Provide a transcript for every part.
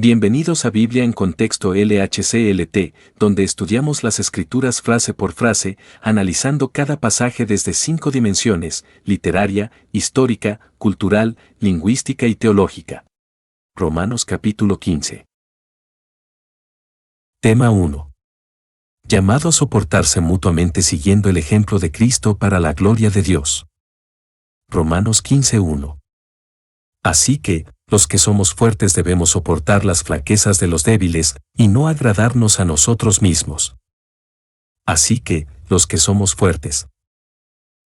Bienvenidos a Biblia en Contexto LHCLT, donde estudiamos las Escrituras frase por frase, analizando cada pasaje desde 5 dimensiones: literaria, histórica, cultural, lingüística y teológica. Romanos capítulo 15. Tema 1. Llamado a soportarse mutuamente siguiendo el ejemplo de Cristo para la gloria de Dios. Romanos 15:1. Así que, los que somos fuertes debemos soportar las flaquezas de los débiles, y no agradarnos a nosotros mismos. Así que, los que somos fuertes.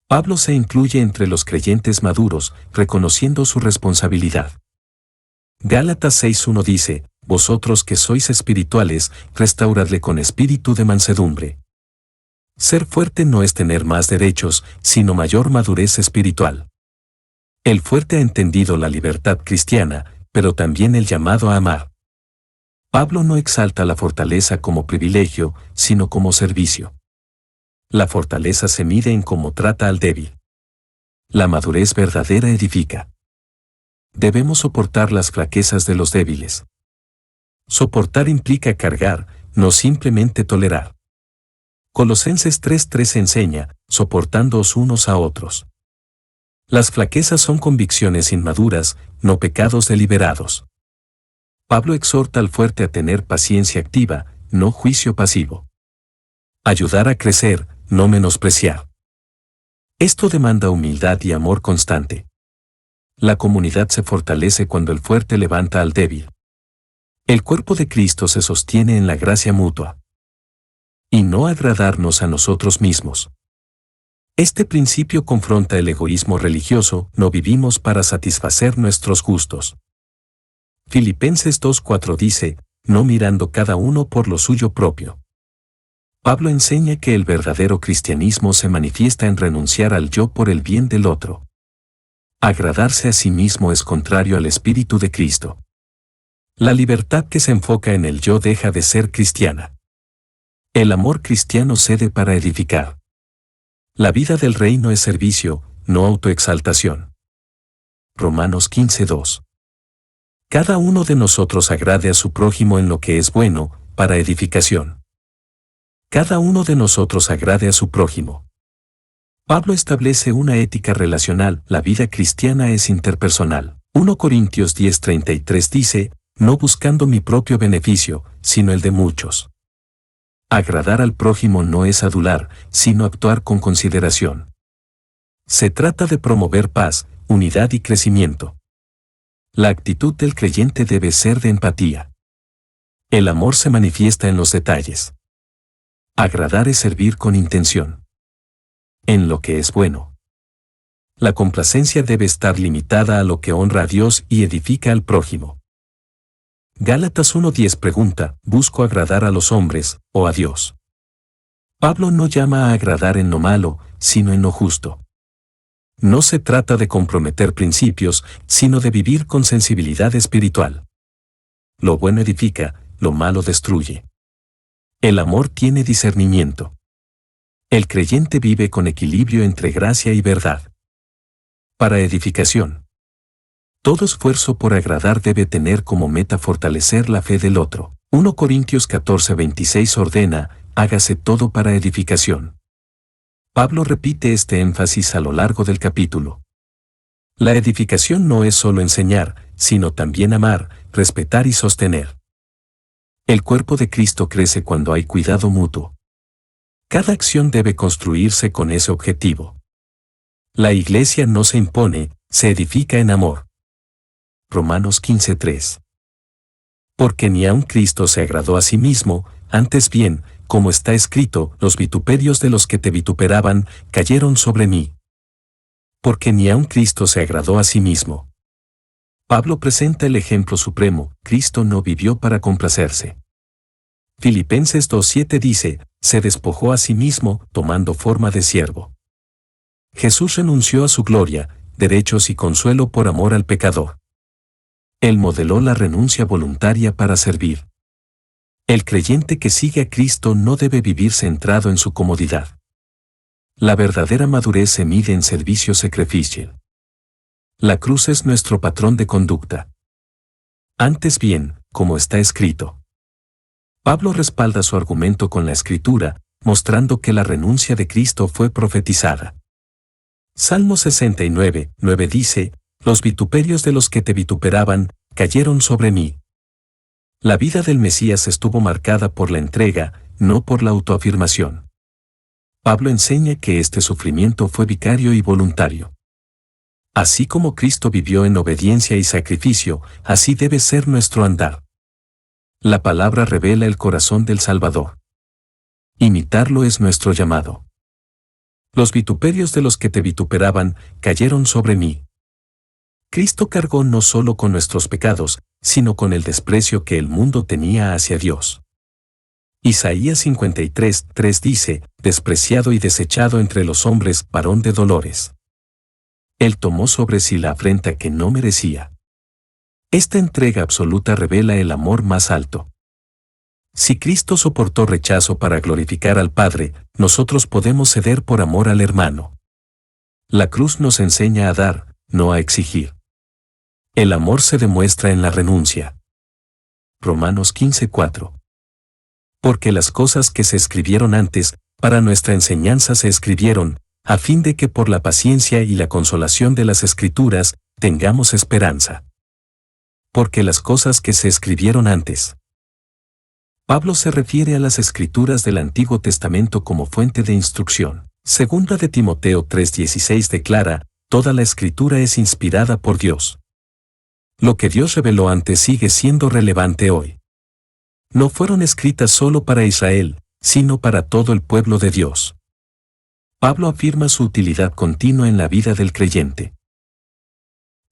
Pablo se incluye entre los creyentes maduros, reconociendo su responsabilidad. Gálatas 6:1 dice: vosotros que sois espirituales, restauradle con espíritu de mansedumbre. Ser fuerte no es tener más derechos, sino mayor madurez espiritual. El fuerte ha entendido la libertad cristiana, pero también el llamado a amar. Pablo no exalta la fortaleza como privilegio, sino como servicio. La fortaleza se mide en cómo trata al débil. La madurez verdadera edifica. Debemos soportar las flaquezas de los débiles. Soportar implica cargar, no simplemente tolerar. Colosenses 3:3 enseña: soportándoos unos a otros. Las flaquezas son convicciones inmaduras, no pecados deliberados. Pablo exhorta al fuerte a tener paciencia activa, no juicio pasivo. Ayudar a crecer, no menospreciar. Esto demanda humildad y amor constante. La comunidad se fortalece cuando el fuerte levanta al débil. El cuerpo de Cristo se sostiene en la gracia mutua. Y no agradarnos a nosotros mismos. Este principio confronta el egoísmo religioso: no vivimos para satisfacer nuestros gustos. Filipenses 2:4 dice: no mirando cada uno por lo suyo propio. Pablo enseña que el verdadero cristianismo se manifiesta en renunciar al yo por el bien del otro. Agradarse a sí mismo es contrario al espíritu de Cristo. La libertad que se enfoca en el yo deja de ser cristiana. El amor cristiano cede para edificar. La vida del reino es servicio, no autoexaltación. Romanos 15:2. Cada uno de nosotros agrade a su prójimo en lo que es bueno, para edificación. Cada uno de nosotros agrade a su prójimo. Pablo establece una ética relacional: la vida cristiana es interpersonal. 1 Corintios 10:33 dice: no buscando mi propio beneficio, sino el de muchos. Agradar al prójimo no es adular, sino actuar con consideración. Se trata de promover paz, unidad y crecimiento. La actitud del creyente debe ser de empatía. El amor se manifiesta en los detalles. Agradar es servir con intención. En lo que es bueno. La complacencia debe estar limitada a lo que honra a Dios y edifica al prójimo. Gálatas 1:10 pregunta: ¿busco agradar a los hombres, o a Dios? Pablo no llama a agradar en lo malo, sino en lo justo. No se trata de comprometer principios, sino de vivir con sensibilidad espiritual. Lo bueno edifica, lo malo destruye. El amor tiene discernimiento. El creyente vive con equilibrio entre gracia y verdad. Para edificación. Todo esfuerzo por agradar debe tener como meta fortalecer la fe del otro. 1 Corintios 14:26 ordena: hágase todo para edificación. Pablo repite este énfasis a lo largo del capítulo. La edificación no es solo enseñar, sino también amar, respetar y sostener. El cuerpo de Cristo crece cuando hay cuidado mutuo. Cada acción debe construirse con ese objetivo. La iglesia no se impone, se edifica en amor. Romanos 15:3. Porque ni aun Cristo se agradó a sí mismo, antes bien, como está escrito: los vituperios de los que te vituperaban cayeron sobre mí. Porque ni aun Cristo se agradó a sí mismo. Pablo presenta el ejemplo supremo: Cristo no vivió para complacerse. Filipenses 2:7 dice: se despojó a sí mismo, tomando forma de siervo. Jesús renunció a su gloria, derechos y consuelo por amor al pecador. Él modeló la renuncia voluntaria para servir. El creyente que sigue a Cristo no debe vivir centrado en su comodidad. La verdadera madurez se mide en servicio sacrificial. La cruz es nuestro patrón de conducta. Antes bien, como está escrito. Pablo respalda su argumento con la Escritura, mostrando que la renuncia de Cristo fue profetizada. Salmo 69, 9 dice, «Los vituperios de los que te vituperaban, cayeron sobre mí». La vida del Mesías estuvo marcada por la entrega, no por la autoafirmación. Pablo enseña que este sufrimiento fue vicario y voluntario. Así como Cristo vivió en obediencia y sacrificio, así debe ser nuestro andar. La palabra revela el corazón del Salvador. Imitarlo es nuestro llamado. Los vituperios de los que te vituperaban cayeron sobre mí. Cristo cargó no solo con nuestros pecados, sino con el desprecio que el mundo tenía hacia Dios. Isaías 53, 3 dice, «Despreciado y desechado entre los hombres, varón de dolores». Él tomó sobre sí la afrenta que no merecía. Esta entrega absoluta revela el amor más alto. Si Cristo soportó rechazo para glorificar al Padre, nosotros podemos ceder por amor al hermano. La cruz nos enseña a dar, no a exigir. El amor se demuestra en la renuncia. Romanos 15:4. Porque las cosas que se escribieron antes, para nuestra enseñanza se escribieron, a fin de que por la paciencia y la consolación de las Escrituras, tengamos esperanza. Porque las cosas que se escribieron antes. Pablo se refiere a las Escrituras del Antiguo Testamento como fuente de instrucción. Segunda de Timoteo 3:16 declara, toda la Escritura es inspirada por Dios. Lo que Dios reveló antes sigue siendo relevante hoy. No fueron escritas solo para Israel, sino para todo el pueblo de Dios. Pablo afirma su utilidad continua en la vida del creyente.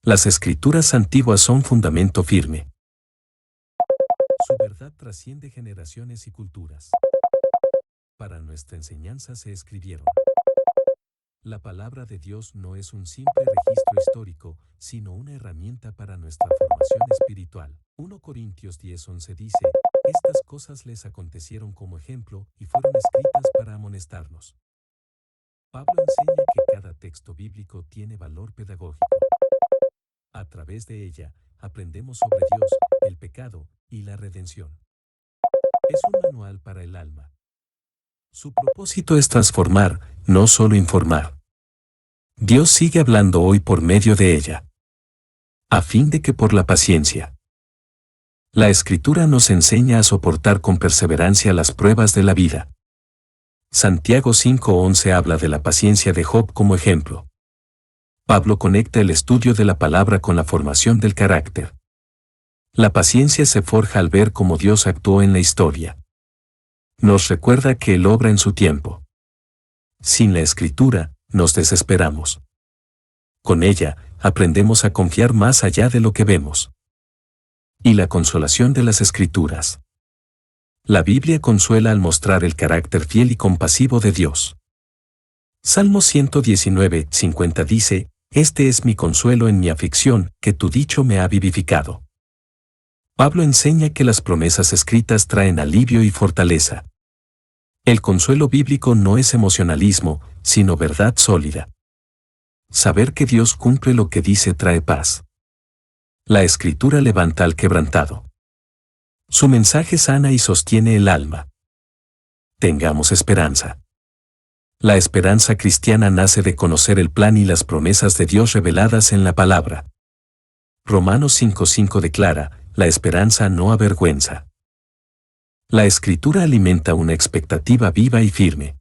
Las Escrituras antiguas son fundamento firme. Su verdad trasciende generaciones y culturas. Para nuestra enseñanza se escribieron. La palabra de Dios no es un simple registro histórico, sino una herramienta para nuestra formación espiritual. 1 Corintios 10:11 dice, estas cosas les acontecieron como ejemplo y fueron escritas para amonestarnos. Pablo enseña que cada texto bíblico tiene valor pedagógico. A través de ella, aprendemos sobre Dios, el pecado y la redención. Es un manual para el alma. Su propósito es transformar, no solo informar. Dios sigue hablando hoy por medio de ella. A fin de que por la paciencia. La Escritura nos enseña a soportar con perseverancia las pruebas de la vida. Santiago 5:11 habla de la paciencia de Job como ejemplo. Pablo conecta el estudio de la palabra con la formación del carácter. La paciencia se forja al ver cómo Dios actuó en la historia. Nos recuerda que Él obra en su tiempo. Sin la Escritura, nos desesperamos. Con ella, aprendemos a confiar más allá de lo que vemos. Y la consolación de las Escrituras. La Biblia consuela al mostrar el carácter fiel y compasivo de Dios. Salmo 119:50 dice, «Este es mi consuelo en mi aflicción, que tu dicho me ha vivificado». Pablo enseña que las promesas escritas traen alivio y fortaleza. El consuelo bíblico no es emocionalismo, sino verdad sólida. Saber que Dios cumple lo que dice trae paz. La Escritura levanta al quebrantado. Su mensaje sana y sostiene el alma. Tengamos esperanza. La esperanza cristiana nace de conocer el plan y las promesas de Dios reveladas en la palabra. Romanos 5:5 declara, la esperanza no avergüenza. La Escritura alimenta una expectativa viva y firme.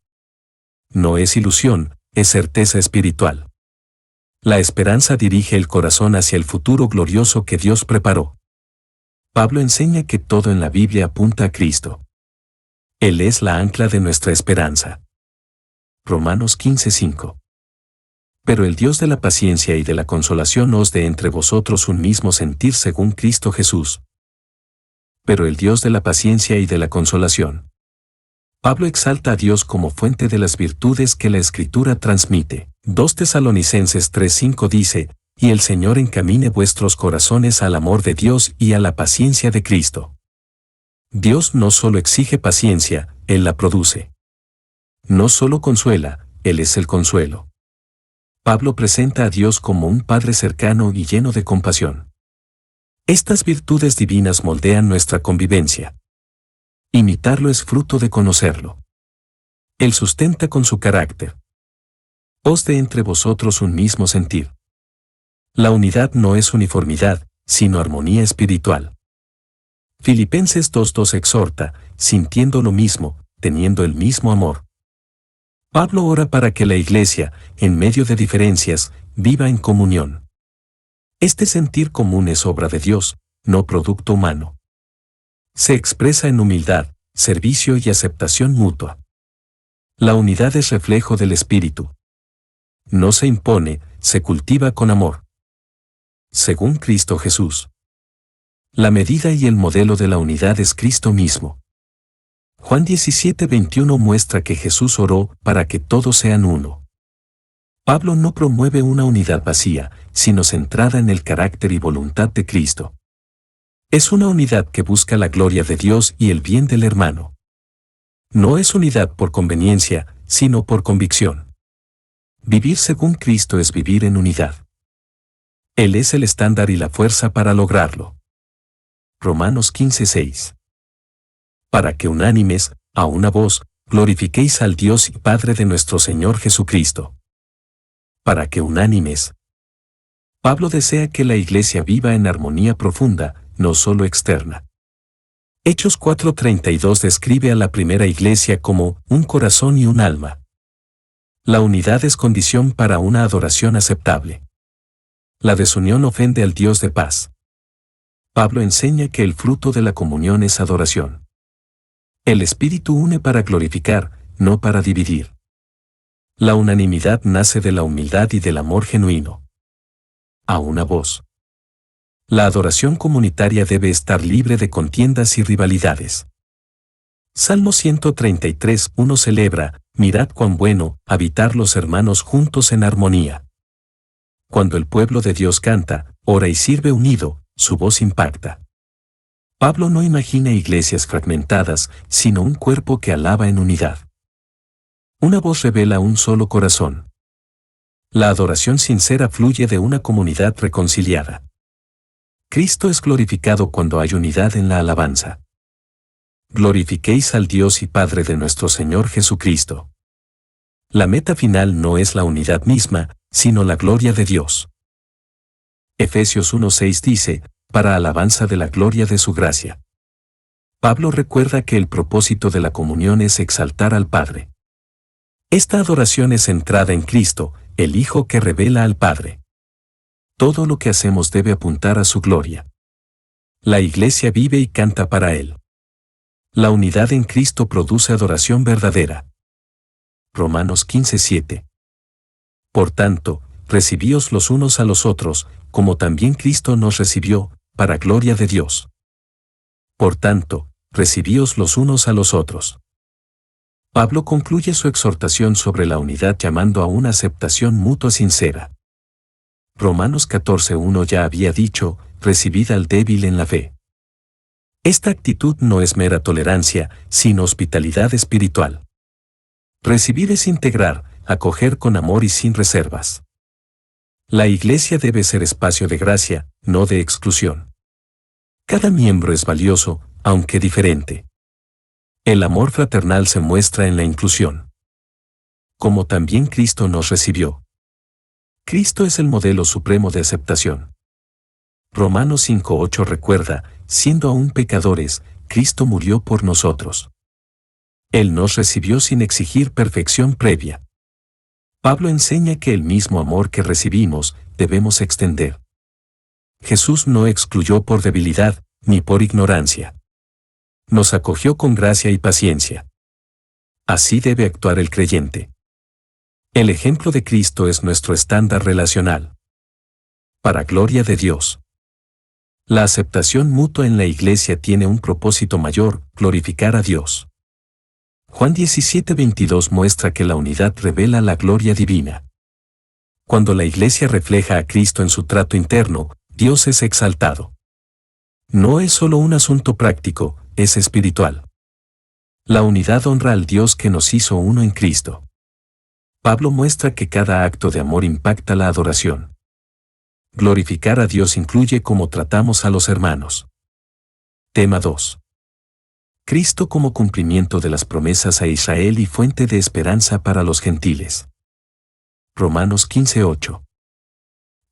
No es ilusión, es certeza espiritual. La esperanza dirige el corazón hacia el futuro glorioso que Dios preparó. Pablo enseña que todo en la Biblia apunta a Cristo. Él es la ancla de nuestra esperanza. Romanos 15:5. Pero el Dios de la paciencia y de la consolación os dé entre vosotros un mismo sentir según Cristo Jesús. Pero el Dios de la paciencia y de la consolación. Pablo exalta a Dios como fuente de las virtudes que la Escritura transmite. 2 Tesalonicenses 3:5 dice, y el Señor encamine vuestros corazones al amor de Dios y a la paciencia de Cristo. Dios no solo exige paciencia, Él la produce. No solo consuela, Él es el consuelo. Pablo presenta a Dios como un Padre cercano y lleno de compasión. Estas virtudes divinas moldean nuestra convivencia. Imitarlo es fruto de conocerlo. Él sustenta con su carácter. Os de entre vosotros un mismo sentir. La unidad no es uniformidad, sino armonía espiritual. Filipenses 2:2 exhorta, sintiendo lo mismo, teniendo el mismo amor. Pablo ora para que la Iglesia, en medio de diferencias, viva en comunión. Este sentir común es obra de Dios, no producto humano. Se expresa en humildad, servicio y aceptación mutua. La unidad es reflejo del Espíritu. No se impone, se cultiva con amor. Según Cristo Jesús. La medida y el modelo de la unidad es Cristo mismo. Juan 17:21 muestra que Jesús oró para que todos sean uno. Pablo no promueve una unidad vacía, sino centrada en el carácter y voluntad de Cristo. Es una unidad que busca la gloria de Dios y el bien del hermano. No es unidad por conveniencia, sino por convicción. Vivir según Cristo es vivir en unidad. Él es el estándar y la fuerza para lograrlo. Romanos 15:6. Para que unánimes, a una voz, glorifiquéis al Dios y Padre de nuestro Señor Jesucristo. Para que unánimes. Pablo desea que la Iglesia viva en armonía profunda, no solo externa. Hechos 4:32 describe a la primera Iglesia como un corazón y un alma. La unidad es condición para una adoración aceptable. La desunión ofende al Dios de paz. Pablo enseña que el fruto de la comunión es adoración. El Espíritu une para glorificar, no para dividir. La unanimidad nace de la humildad y del amor genuino. A una voz. La adoración comunitaria debe estar libre de contiendas y rivalidades. Salmo 133:1 celebra, mirad cuán bueno, habitar los hermanos juntos en armonía. Cuando el pueblo de Dios canta, ora y sirve unido, su voz impacta. Pablo no imagina iglesias fragmentadas, sino un cuerpo que alaba en unidad. Una voz revela un solo corazón. La adoración sincera fluye de una comunidad reconciliada. Cristo es glorificado cuando hay unidad en la alabanza. Glorifiquéis al Dios y Padre de nuestro Señor Jesucristo. La meta final no es la unidad misma, sino la gloria de Dios. Efesios 1:6 dice, para alabanza de la gloria de su gracia. Pablo recuerda que el propósito de la comunión es exaltar al Padre. Esta adoración es centrada en Cristo, el Hijo que revela al Padre. Todo lo que hacemos debe apuntar a su gloria. La Iglesia vive y canta para Él. La unidad en Cristo produce adoración verdadera. Romanos 15:7. Por tanto, recibíos los unos a los otros, como también Cristo nos recibió, para gloria de Dios. Por tanto, recibíos los unos a los otros. Pablo concluye su exhortación sobre la unidad llamando a una aceptación mutua sincera. Romanos 14:1 ya había dicho, recibid al débil en la fe. Esta actitud no es mera tolerancia, sino hospitalidad espiritual. Recibir es integrar, acoger con amor y sin reservas. La Iglesia debe ser espacio de gracia, no de exclusión. Cada miembro es valioso, aunque diferente. El amor fraternal se muestra en la inclusión. Como también Cristo nos recibió. Cristo es el modelo supremo de aceptación. Romanos 5:8 recuerda, siendo aún pecadores, Cristo murió por nosotros. Él nos recibió sin exigir perfección previa. Pablo enseña que el mismo amor que recibimos, debemos extender. Jesús no excluyó por debilidad, ni por ignorancia. Nos acogió con gracia y paciencia. Así debe actuar el creyente. El ejemplo de Cristo es nuestro estándar relacional. Para gloria de Dios. La aceptación mutua en la Iglesia tiene un propósito mayor, glorificar a Dios. Juan 17:22 muestra que la unidad revela la gloria divina. Cuando la Iglesia refleja a Cristo en su trato interno, Dios es exaltado. No es solo un asunto práctico, es espiritual. La unidad honra al Dios que nos hizo uno en Cristo. Pablo muestra que cada acto de amor impacta la adoración. Glorificar a Dios incluye cómo tratamos a los hermanos. Tema 2. Cristo como cumplimiento de las promesas a Israel y fuente de esperanza para los gentiles. Romanos 15:8.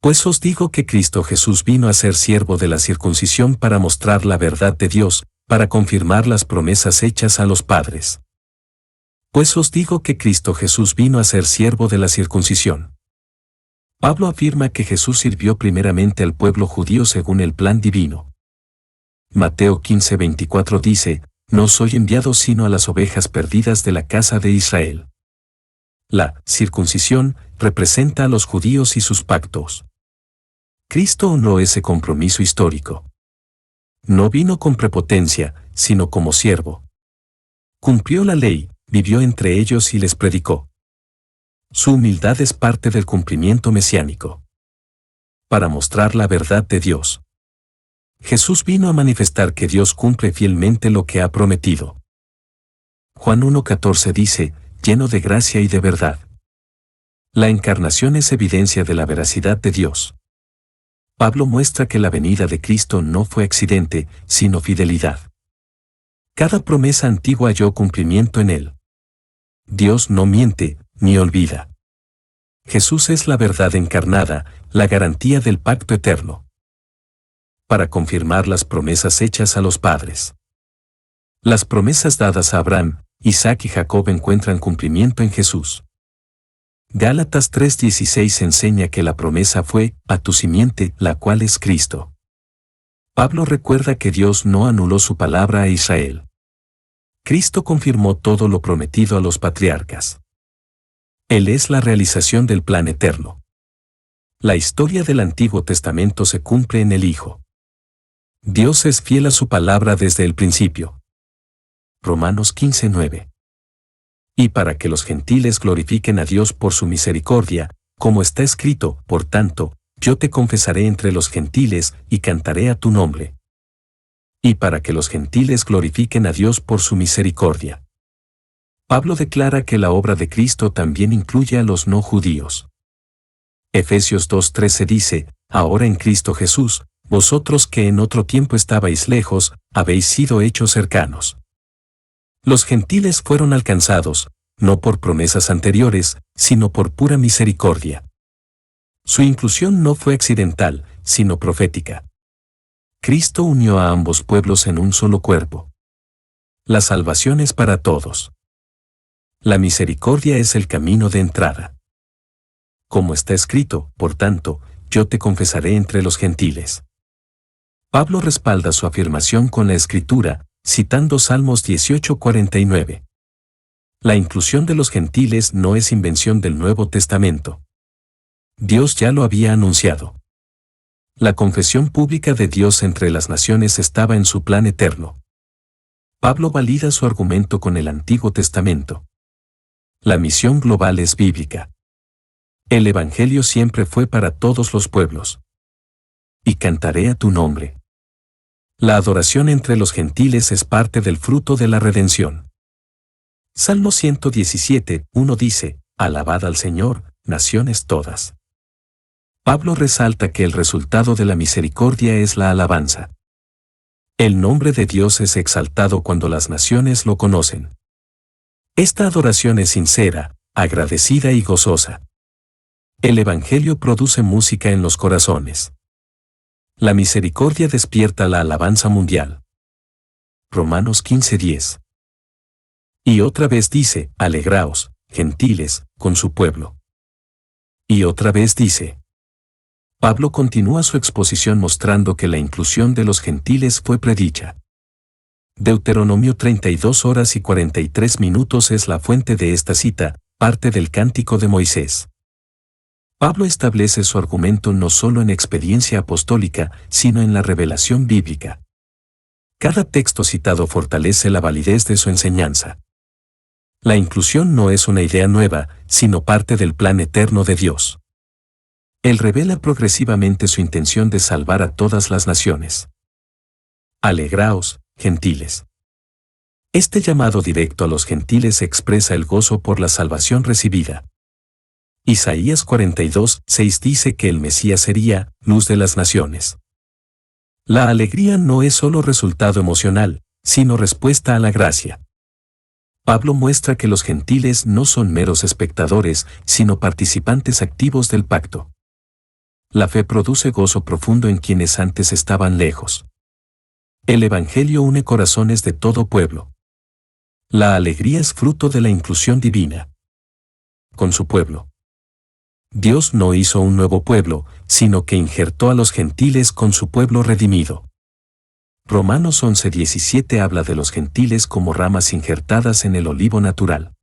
Pues os digo que Cristo Jesús vino a ser siervo de la circuncisión para mostrar la verdad de Dios, para confirmar las promesas hechas a los padres. Pues os digo que Cristo Jesús vino a ser siervo de la circuncisión. Pablo afirma que Jesús sirvió primeramente al pueblo judío según el plan divino. Mateo 15:24 dice, no soy enviado sino a las ovejas perdidas de la casa de Israel. La circuncisión representa a los judíos y sus pactos. Cristo honró ese compromiso histórico. No vino con prepotencia, sino como siervo. Cumplió la ley, vivió entre ellos y les predicó. Su humildad es parte del cumplimiento mesiánico. Para mostrar la verdad de Dios. Jesús vino a manifestar que Dios cumple fielmente lo que ha prometido. Juan 1:14 dice, lleno de gracia y de verdad. La encarnación es evidencia de la veracidad de Dios. Pablo muestra que la venida de Cristo no fue accidente, sino fidelidad. Cada promesa antigua halló cumplimiento en él. Dios no miente, ni olvida. Jesús es la verdad encarnada, la garantía del pacto eterno. Para confirmar las promesas hechas a los padres. Las promesas dadas a Abraham, Isaac y Jacob encuentran cumplimiento en Jesús. Gálatas 3:16 enseña que la promesa fue, a tu simiente, la cual es Cristo. Pablo recuerda que Dios no anuló su palabra a Israel. Cristo confirmó todo lo prometido a los patriarcas. Él es la realización del plan eterno. La historia del Antiguo Testamento se cumple en el Hijo. Dios es fiel a su palabra desde el principio. Romanos 15:9. Y para que los gentiles glorifiquen a Dios por su misericordia, como está escrito, por tanto, yo te confesaré entre los gentiles y cantaré a tu nombre. Y para que los gentiles glorifiquen a Dios por su misericordia. Pablo declara que la obra de Cristo también incluye a los no judíos. Efesios 2:13 dice, ahora en Cristo Jesús, vosotros que en otro tiempo estabais lejos, habéis sido hechos cercanos. Los gentiles fueron alcanzados, no por promesas anteriores, sino por pura misericordia. Su inclusión no fue accidental, sino profética. Cristo unió a ambos pueblos en un solo cuerpo. La salvación es para todos. La misericordia es el camino de entrada. Como está escrito, por tanto, yo te confesaré entre los gentiles. Pablo respalda su afirmación con la Escritura, citando Salmos 18:49. La inclusión de los gentiles no es invención del Nuevo Testamento. Dios ya lo había anunciado. La confesión pública de Dios entre las naciones estaba en su plan eterno. Pablo valida su argumento con el Antiguo Testamento. La misión global es bíblica. El Evangelio siempre fue para todos los pueblos. Y cantaré a tu nombre. La adoración entre los gentiles es parte del fruto de la redención. Salmo 117:1 dice, alabad al Señor, naciones todas. Pablo resalta que el resultado de la misericordia es la alabanza. El nombre de Dios es exaltado cuando las naciones lo conocen. Esta adoración es sincera, agradecida y gozosa. El Evangelio produce música en los corazones. La misericordia despierta la alabanza mundial. Romanos 15:10. Y otra vez dice, alegraos, gentiles, con su pueblo. Y otra vez dice. Pablo continúa su exposición mostrando que la inclusión de los gentiles fue predicha. Deuteronomio 32:43 es la fuente de esta cita, parte del Cántico de Moisés. Pablo establece su argumento no solo en experiencia apostólica, sino en la revelación bíblica. Cada texto citado fortalece la validez de su enseñanza. La inclusión no es una idea nueva, sino parte del plan eterno de Dios. Él revela progresivamente su intención de salvar a todas las naciones. Alegraos, gentiles. Este llamado directo a los gentiles expresa el gozo por la salvación recibida. Isaías 42:6 dice que el Mesías sería luz de las naciones. La alegría no es solo resultado emocional, sino respuesta a la gracia. Pablo muestra que los gentiles no son meros espectadores, sino participantes activos del pacto. La fe produce gozo profundo en quienes antes estaban lejos. El Evangelio une corazones de todo pueblo. La alegría es fruto de la inclusión divina con su pueblo. Dios no hizo un nuevo pueblo, sino que injertó a los gentiles con su pueblo redimido. Romanos 11:17 habla de los gentiles como ramas injertadas en el olivo natural.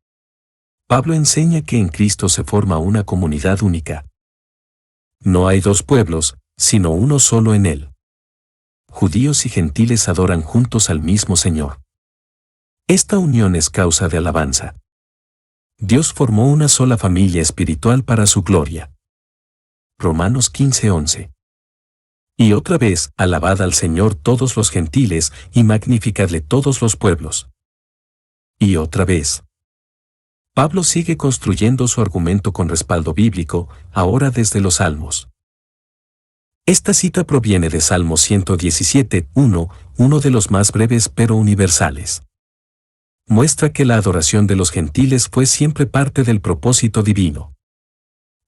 Pablo enseña que en Cristo se forma una comunidad única. No hay dos pueblos, sino uno solo en él. Judíos y gentiles adoran juntos al mismo Señor. Esta unión es causa de alabanza. Dios formó una sola familia espiritual para su gloria. Romanos 15:11. Y otra vez, alabad al Señor todos los gentiles, y magnificadle todos los pueblos. Y otra vez. Pablo sigue construyendo su argumento con respaldo bíblico, ahora desde los Salmos. Esta cita proviene de Salmo 117:1, uno de los más breves pero universales. Muestra que la adoración de los gentiles fue siempre parte del propósito divino.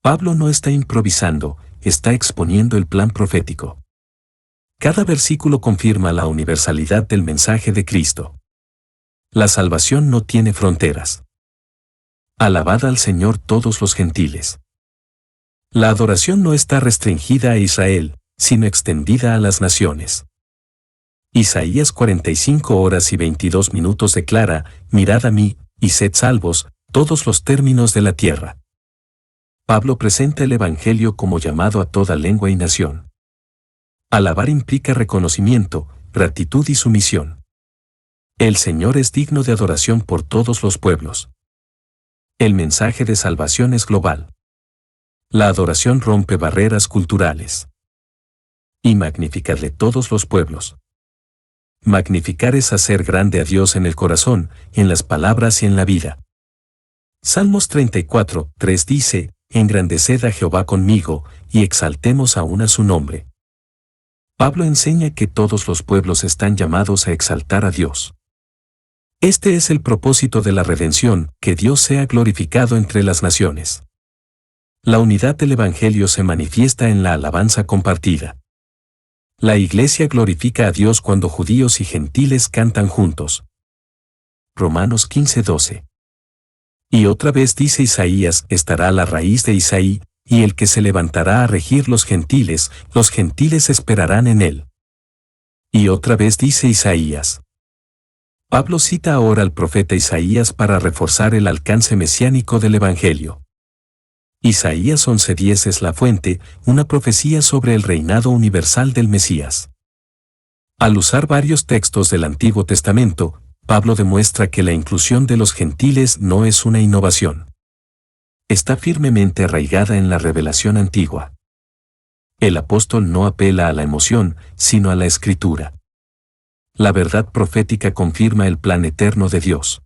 Pablo no está improvisando, está exponiendo el plan profético. Cada versículo confirma la universalidad del mensaje de Cristo. La salvación no tiene fronteras. Alabad al Señor todos los gentiles. La adoración no está restringida a Israel, sino extendida a las naciones. Isaías 45:22 declara, mirad a mí, y sed salvos, todos los términos de la tierra. Pablo presenta el Evangelio como llamado a toda lengua y nación. Alabar implica reconocimiento, gratitud y sumisión. El Señor es digno de adoración por todos los pueblos. El mensaje de salvación es global. La adoración rompe barreras culturales. Y magnificadle todos los pueblos. Magnificar es hacer grande a Dios en el corazón, en las palabras y en la vida. Salmos 34:3 dice, engrandeced a Jehová conmigo, y exaltemos aún a su nombre. Pablo enseña que todos los pueblos están llamados a exaltar a Dios. Este es el propósito de la redención, que Dios sea glorificado entre las naciones. La unidad del Evangelio se manifiesta en la alabanza compartida. La Iglesia glorifica a Dios cuando judíos y gentiles cantan juntos. Romanos 15:12. Y otra vez dice Isaías, estará la raíz de Isaí, y el que se levantará a regir los gentiles esperarán en él. Y otra vez dice Isaías. Pablo cita ahora al profeta Isaías para reforzar el alcance mesiánico del Evangelio. Isaías 11:10 es la fuente, una profecía sobre el reinado universal del Mesías. Al usar varios textos del Antiguo Testamento, Pablo demuestra que la inclusión de los gentiles no es una innovación. Está firmemente arraigada en la revelación antigua. El apóstol no apela a la emoción, sino a la Escritura. La verdad profética confirma el plan eterno de Dios.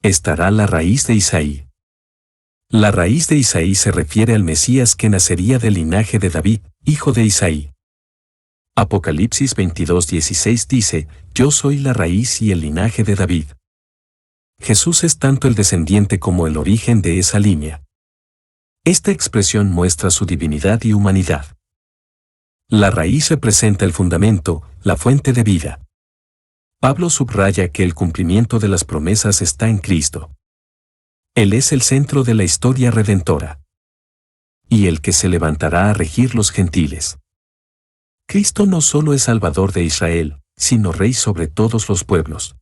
Estará la raíz de Isaí. La raíz de Isaí se refiere al Mesías que nacería del linaje de David, hijo de Isaí. Apocalipsis 22:16 dice, yo soy la raíz y el linaje de David. Jesús es tanto el descendiente como el origen de esa línea. Esta expresión muestra su divinidad y humanidad. La raíz representa el fundamento, la fuente de vida. Pablo subraya que el cumplimiento de las promesas está en Cristo. Él es el centro de la historia redentora. Y el que se levantará a regir los gentiles. Cristo no solo es Salvador de Israel, sino Rey sobre todos los pueblos.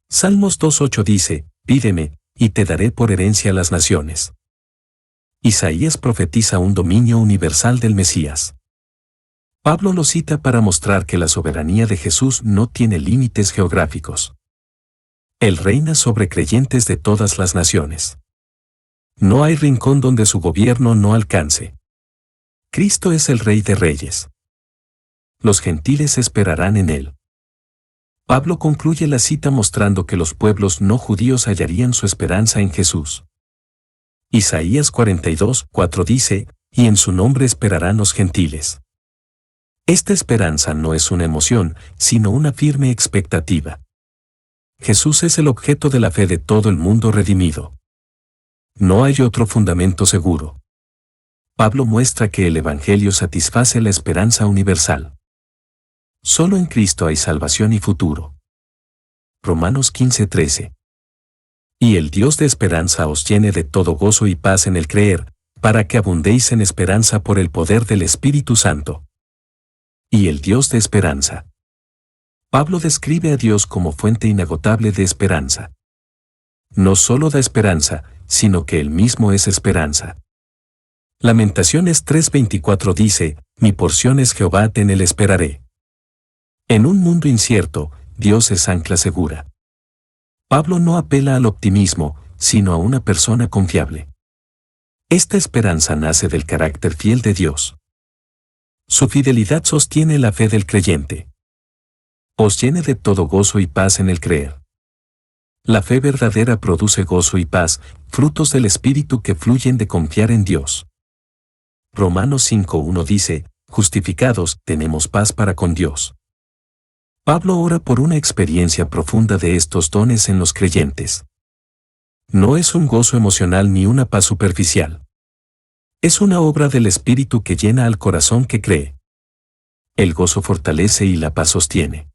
Salmos 2:8 dice, pídeme, y te daré por herencia las naciones. Isaías profetiza un dominio universal del Mesías. Pablo lo cita para mostrar que la soberanía de Jesús no tiene límites geográficos. Él reina sobre creyentes de todas las naciones. No hay rincón donde su gobierno no alcance. Cristo es el Rey de Reyes. Los gentiles esperarán en él. Pablo concluye la cita mostrando que los pueblos no judíos hallarían su esperanza en Jesús. Isaías 42:4 dice, y en su nombre esperarán los gentiles. Esta esperanza no es una emoción, sino una firme expectativa. Jesús es el objeto de la fe de todo el mundo redimido. No hay otro fundamento seguro. Pablo muestra que el Evangelio satisface la esperanza universal. Solo en Cristo hay salvación y futuro. Romanos 15:13. Y el Dios de esperanza os llene de todo gozo y paz en el creer, para que abundéis en esperanza por el poder del Espíritu Santo. Y el Dios de esperanza. Pablo describe a Dios como fuente inagotable de esperanza. No solo da esperanza, sino que Él mismo es esperanza. Lamentaciones 3:24 dice, mi porción es Jehová, en Él esperaré. En un mundo incierto, Dios es ancla segura. Pablo no apela al optimismo, sino a una persona confiable. Esta esperanza nace del carácter fiel de Dios. Su fidelidad sostiene la fe del creyente. Os llene de todo gozo y paz en el creer. La fe verdadera produce gozo y paz, frutos del Espíritu que fluyen de confiar en Dios. Romanos 5:1 dice, justificados, tenemos paz para con Dios. Pablo ora por una experiencia profunda de estos dones en los creyentes. No es un gozo emocional ni una paz superficial. Es una obra del Espíritu que llena al corazón que cree. El gozo fortalece y la paz sostiene.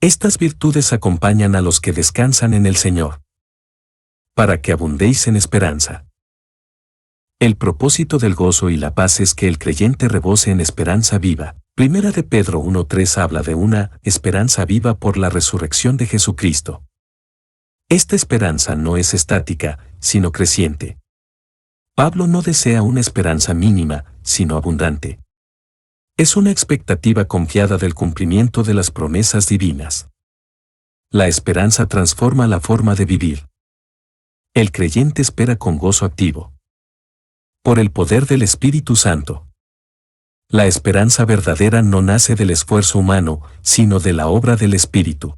Estas virtudes acompañan a los que descansan en el Señor. Para que abundéis en esperanza. El propósito del gozo y la paz es que el creyente rebose en esperanza viva. Primera de Pedro 1:3 habla de una esperanza viva por la resurrección de Jesucristo. Esta esperanza no es estática, sino creciente. Pablo no desea una esperanza mínima, sino abundante. Es una expectativa confiada del cumplimiento de las promesas divinas. La esperanza transforma la forma de vivir. El creyente espera con gozo activo. Por el poder del Espíritu Santo. La esperanza verdadera no nace del esfuerzo humano, sino de la obra del Espíritu.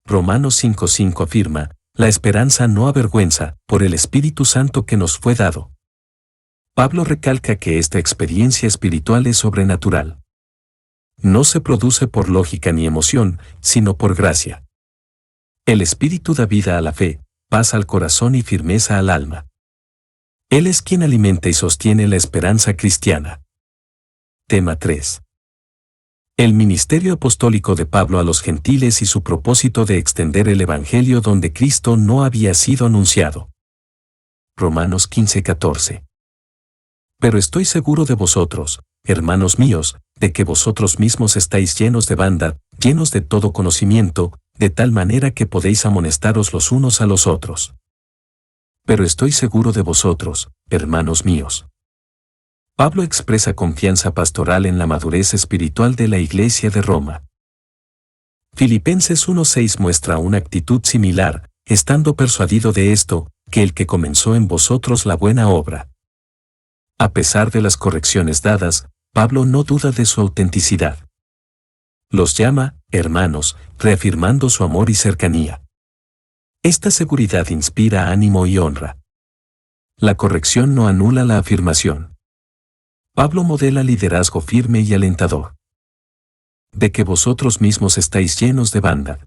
Romanos 5:5 afirma, la esperanza no avergüenza, por el Espíritu Santo que nos fue dado. Pablo recalca que esta experiencia espiritual es sobrenatural. No se produce por lógica ni emoción, sino por gracia. El Espíritu da vida a la fe, paz al corazón y firmeza al alma. Él es quien alimenta y sostiene la esperanza cristiana. Tema 3. El ministerio apostólico de Pablo a los gentiles y su propósito de extender el Evangelio donde Cristo no había sido anunciado. Romanos 15:14. Pero estoy seguro de vosotros, hermanos míos, de que vosotros mismos estáis llenos de bondad, llenos de todo conocimiento, de tal manera que podéis amonestaros los unos a los otros. Pero estoy seguro de vosotros, hermanos míos. Pablo expresa confianza pastoral en la madurez espiritual de la Iglesia de Roma. Filipenses 1:6 muestra una actitud similar, estando persuadido de esto, que el que comenzó en vosotros la buena obra. A pesar de las correcciones dadas, Pablo no duda de su autenticidad. Los llama, hermanos, reafirmando su amor y cercanía. Esta seguridad inspira ánimo y honra. La corrección no anula la afirmación. Pablo modela liderazgo firme y alentador. De que vosotros mismos estáis llenos de bondad.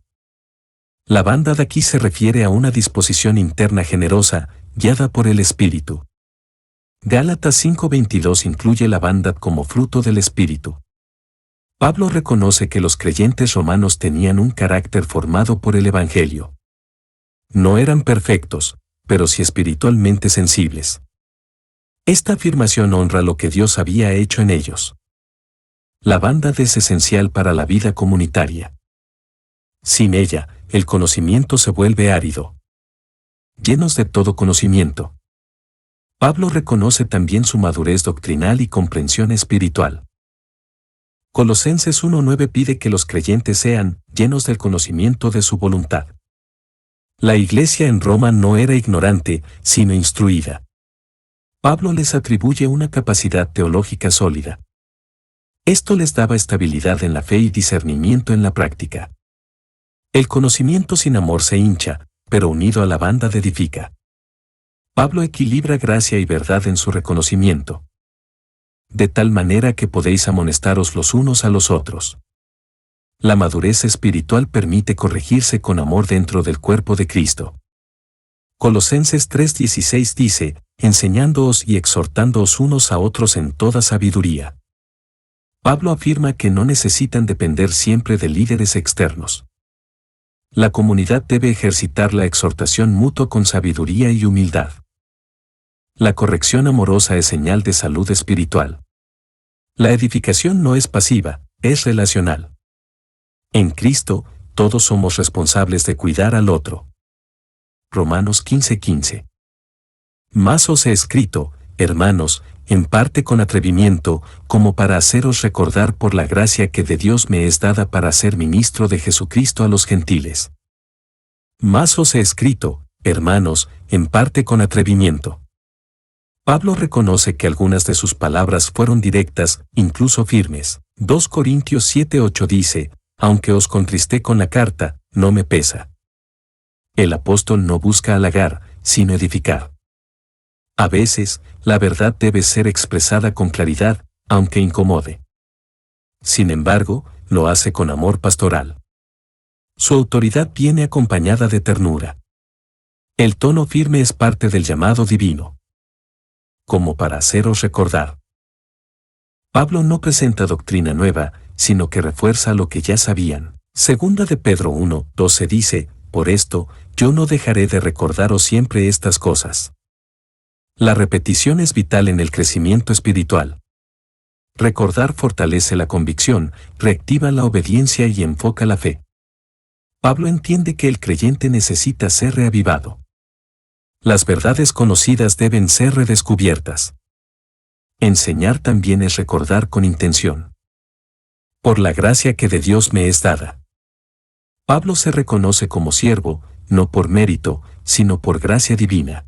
La bondad aquí se refiere a una disposición interna generosa, guiada por el Espíritu. Gálatas 5:22 incluye la bondad como fruto del Espíritu. Pablo reconoce que los creyentes romanos tenían un carácter formado por el Evangelio. No eran perfectos, pero sí espiritualmente sensibles. Esta afirmación honra lo que Dios había hecho en ellos. La bondad es esencial para la vida comunitaria. Sin ella, el conocimiento se vuelve árido. Llenos de todo conocimiento. Pablo reconoce también su madurez doctrinal y comprensión espiritual. Colosenses 1:9 pide que los creyentes sean llenos del conocimiento de su voluntad. La iglesia en Roma no era ignorante, sino instruida. Pablo les atribuye una capacidad teológica sólida. Esto les daba estabilidad en la fe y discernimiento en la práctica. El conocimiento sin amor se hincha, pero unido a la bondad edifica. Pablo equilibra gracia y verdad en su reconocimiento. De tal manera que podéis amonestaros los unos a los otros. La madurez espiritual permite corregirse con amor dentro del cuerpo de Cristo. Colosenses 3:16 dice, enseñándoos y exhortándoos unos a otros en toda sabiduría. Pablo afirma que no necesitan depender siempre de líderes externos. La comunidad debe ejercitar la exhortación mutua con sabiduría y humildad. La corrección amorosa es señal de salud espiritual. La edificación no es pasiva, es relacional. En Cristo, todos somos responsables de cuidar al otro. Romanos 15:15. Más os he escrito, hermanos, en parte con atrevimiento, como para haceros recordar por la gracia que de Dios me es dada para ser ministro de Jesucristo a los gentiles. Más os he escrito, hermanos, en parte con atrevimiento. Pablo reconoce que algunas de sus palabras fueron directas, incluso firmes. 2 Corintios 7:8 dice, aunque os contristé con la carta, no me pesa. El apóstol no busca halagar, sino edificar. A veces, la verdad debe ser expresada con claridad, aunque incomode. Sin embargo, lo hace con amor pastoral. Su autoridad viene acompañada de ternura. El tono firme es parte del llamado divino. Como para haceros recordar. Pablo no presenta doctrina nueva, sino que refuerza lo que ya sabían. Segunda de Pedro 1:12 dice, por esto, yo no dejaré de recordaros siempre estas cosas. La repetición es vital en el crecimiento espiritual. Recordar fortalece la convicción, reactiva la obediencia y enfoca la fe. Pablo entiende que el creyente necesita ser reavivado. Las verdades conocidas deben ser redescubiertas. Enseñar también es recordar con intención. Por la gracia que de Dios me es dada. Pablo se reconoce como siervo, no por mérito, sino por gracia divina.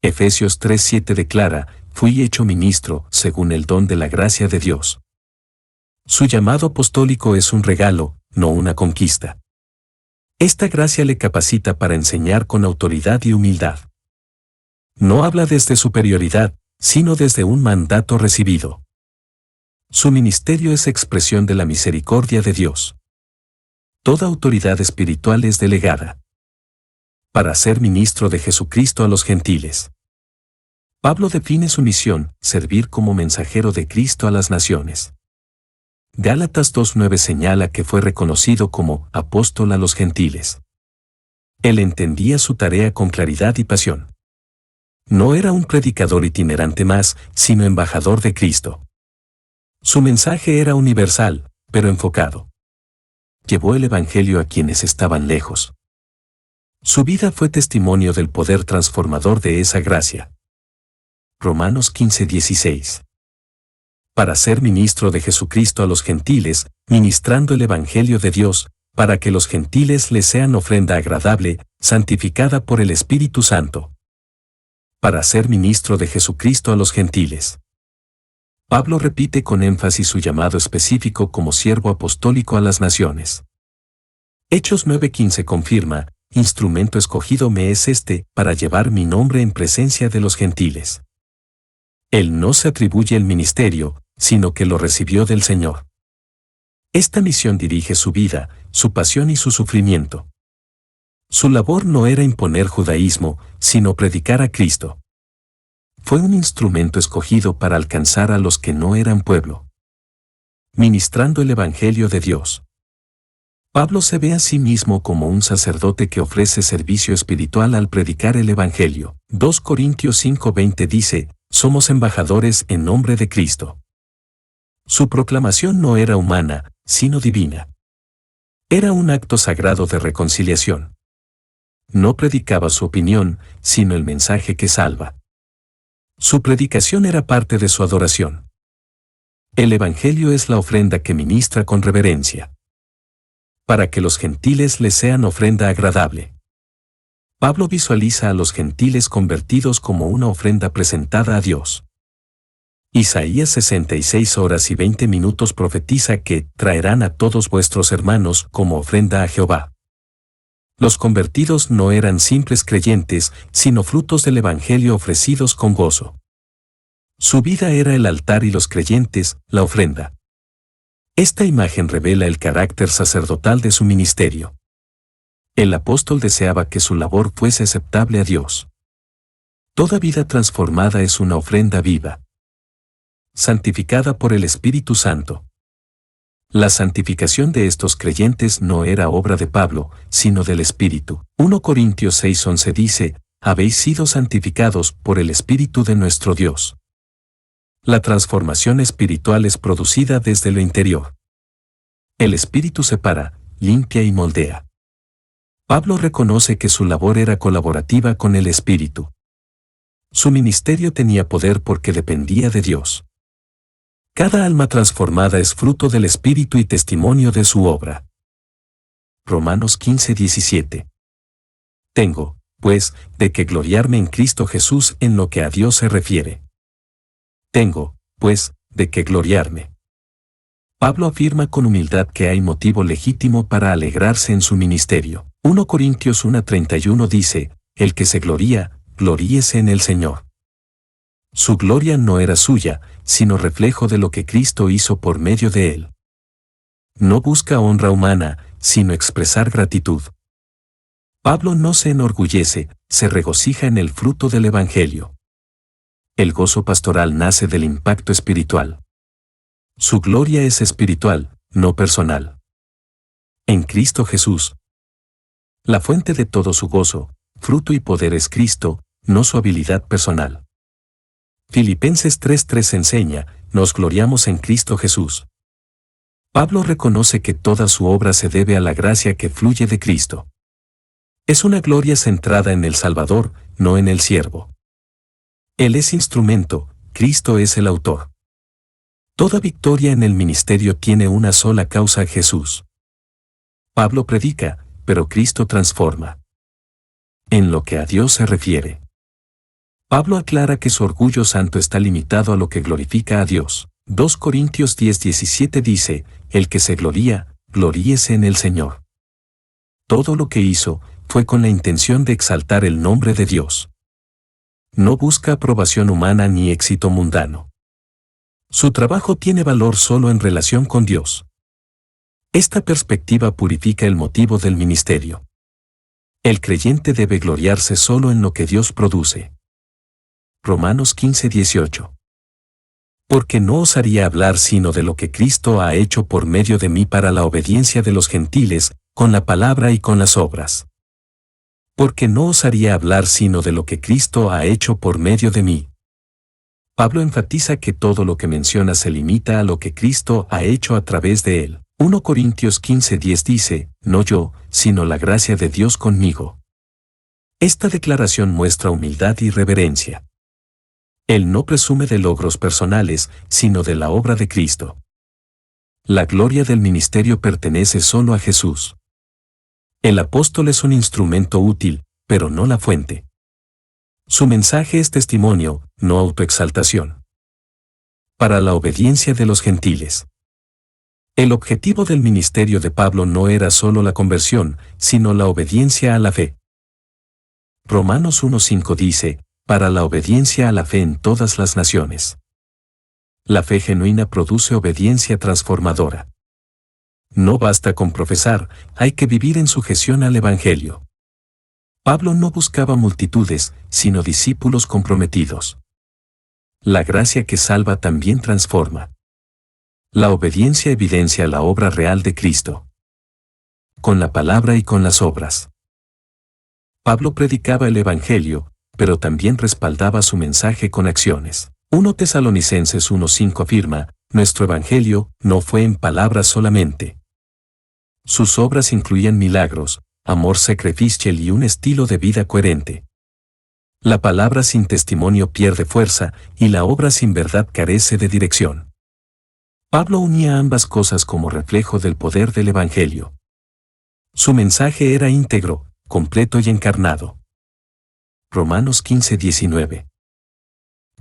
Efesios 3:7 declara, fui hecho ministro, según el don de la gracia de Dios. Su llamado apostólico es un regalo, no una conquista. Esta gracia le capacita para enseñar con autoridad y humildad. No habla desde superioridad, sino desde un mandato recibido. Su ministerio es expresión de la misericordia de Dios. Toda autoridad espiritual es delegada para ser ministro de Jesucristo a los gentiles. Pablo define su misión, servir como mensajero de Cristo a las naciones. Gálatas 2:9 señala que fue reconocido como apóstol a los gentiles. Él entendía su tarea con claridad y pasión. No era un predicador itinerante más, sino embajador de Cristo. Su mensaje era universal, pero enfocado. Llevó el Evangelio a quienes estaban lejos. Su vida fue testimonio del poder transformador de esa gracia. Romanos 15:16. Para ser ministro de Jesucristo a los gentiles, ministrando el Evangelio de Dios, para que los gentiles le sean ofrenda agradable, santificada por el Espíritu Santo. Para ser ministro de Jesucristo a los gentiles. Pablo repite con énfasis su llamado específico como siervo apostólico a las naciones. Hechos 9:15 confirma, instrumento escogido me es este, para llevar mi nombre en presencia de los gentiles. Él no se atribuye el ministerio, sino que lo recibió del Señor. Esta misión dirige su vida, su pasión y su sufrimiento. Su labor no era imponer judaísmo, sino predicar a Cristo. Fue un instrumento escogido para alcanzar a los que no eran pueblo. Ministrando el Evangelio de Dios. Pablo se ve a sí mismo como un sacerdote que ofrece servicio espiritual al predicar el Evangelio. 2 Corintios 5:20 dice, somos embajadores en nombre de Cristo. Su proclamación no era humana, sino divina. Era un acto sagrado de reconciliación. No predicaba su opinión, sino el mensaje que salva. Su predicación era parte de su adoración. El Evangelio es la ofrenda que ministra con reverencia. Para que los gentiles le sean ofrenda agradable. Pablo visualiza a los gentiles convertidos como una ofrenda presentada a Dios. Isaías 66 horas y 20 minutos profetiza que traerán a todos vuestros hermanos como ofrenda a Jehová. Los convertidos no eran simples creyentes, sino frutos del Evangelio ofrecidos con gozo. Su vida era el altar y los creyentes, la ofrenda. Esta imagen revela el carácter sacerdotal de su ministerio. El apóstol deseaba que su labor fuese aceptable a Dios. Toda vida transformada es una ofrenda viva, santificada por el Espíritu Santo. La santificación de estos creyentes no era obra de Pablo, sino del Espíritu. 1 Corintios 6:11 dice, habéis sido santificados por el Espíritu de nuestro Dios. La transformación espiritual es producida desde lo interior. El Espíritu separa, limpia y moldea. Pablo reconoce que su labor era colaborativa con el Espíritu. Su ministerio tenía poder porque dependía de Dios. Cada alma transformada es fruto del Espíritu y testimonio de su obra. Romanos 15:17. Tengo, pues, de que gloriarme en Cristo Jesús en lo que a Dios se refiere. Tengo, pues, de que gloriarme. Pablo afirma con humildad que hay motivo legítimo para alegrarse en su ministerio. 1 Corintios 1:31 dice, el que se gloría, gloríese en el Señor. Su gloria no era suya, sino reflejo de lo que Cristo hizo por medio de él. No busca honra humana, sino expresar gratitud. Pablo no se enorgullece, se regocija en el fruto del Evangelio. El gozo pastoral nace del impacto espiritual. Su gloria es espiritual, no personal. En Cristo Jesús. La fuente de todo su gozo, fruto y poder es Cristo, no su habilidad personal. Filipenses 3:3 enseña, nos gloriamos en Cristo Jesús. Pablo reconoce que toda su obra se debe a la gracia que fluye de Cristo. Es una gloria centrada en el Salvador, no en el siervo. Él es instrumento, Cristo es el autor. Toda victoria en el ministerio tiene una sola causa: Jesús. Pablo predica, pero Cristo transforma. En lo que a Dios se refiere, Pablo aclara que su orgullo santo está limitado a lo que glorifica a Dios. 2 Corintios 10:17 dice, el que se gloría, gloríese en el Señor. Todo lo que hizo, fue con la intención de exaltar el nombre de Dios. No busca aprobación humana ni éxito mundano. Su trabajo tiene valor solo en relación con Dios. Esta perspectiva purifica el motivo del ministerio. El creyente debe gloriarse solo en lo que Dios produce. Romanos 15:18. Porque no osaría hablar sino de lo que Cristo ha hecho por medio de mí para la obediencia de los gentiles, con la palabra y con las obras. Porque no osaría hablar sino de lo que Cristo ha hecho por medio de mí. Pablo enfatiza que todo lo que menciona se limita a lo que Cristo ha hecho a través de él. 1 Corintios 15:10 dice, no yo, sino la gracia de Dios conmigo. Esta declaración muestra humildad y reverencia. Él no presume de logros personales, sino de la obra de Cristo. La gloria del ministerio pertenece solo a Jesús. El apóstol es un instrumento útil, pero no la fuente. Su mensaje es testimonio, no autoexaltación. Para la obediencia de los gentiles. El objetivo del ministerio de Pablo no era solo la conversión, sino la obediencia a la fe. Romanos 1:5 dice, para la obediencia a la fe en todas las naciones. La fe genuina produce obediencia transformadora. No basta con profesar, hay que vivir en sujeción al Evangelio. Pablo no buscaba multitudes, sino discípulos comprometidos. La gracia que salva también transforma. La obediencia evidencia la obra real de Cristo. Con la palabra y con las obras. Pablo predicaba el Evangelio, pero también respaldaba su mensaje con acciones. 1 Tesalonicenses 1:5 afirma, nuestro Evangelio no fue en palabras solamente. Sus obras incluían milagros, amor sacrificial y un estilo de vida coherente. La palabra sin testimonio pierde fuerza, y la obra sin verdad carece de dirección. Pablo unía ambas cosas como reflejo del poder del Evangelio. Su mensaje era íntegro, completo y encarnado. Romanos 15:19.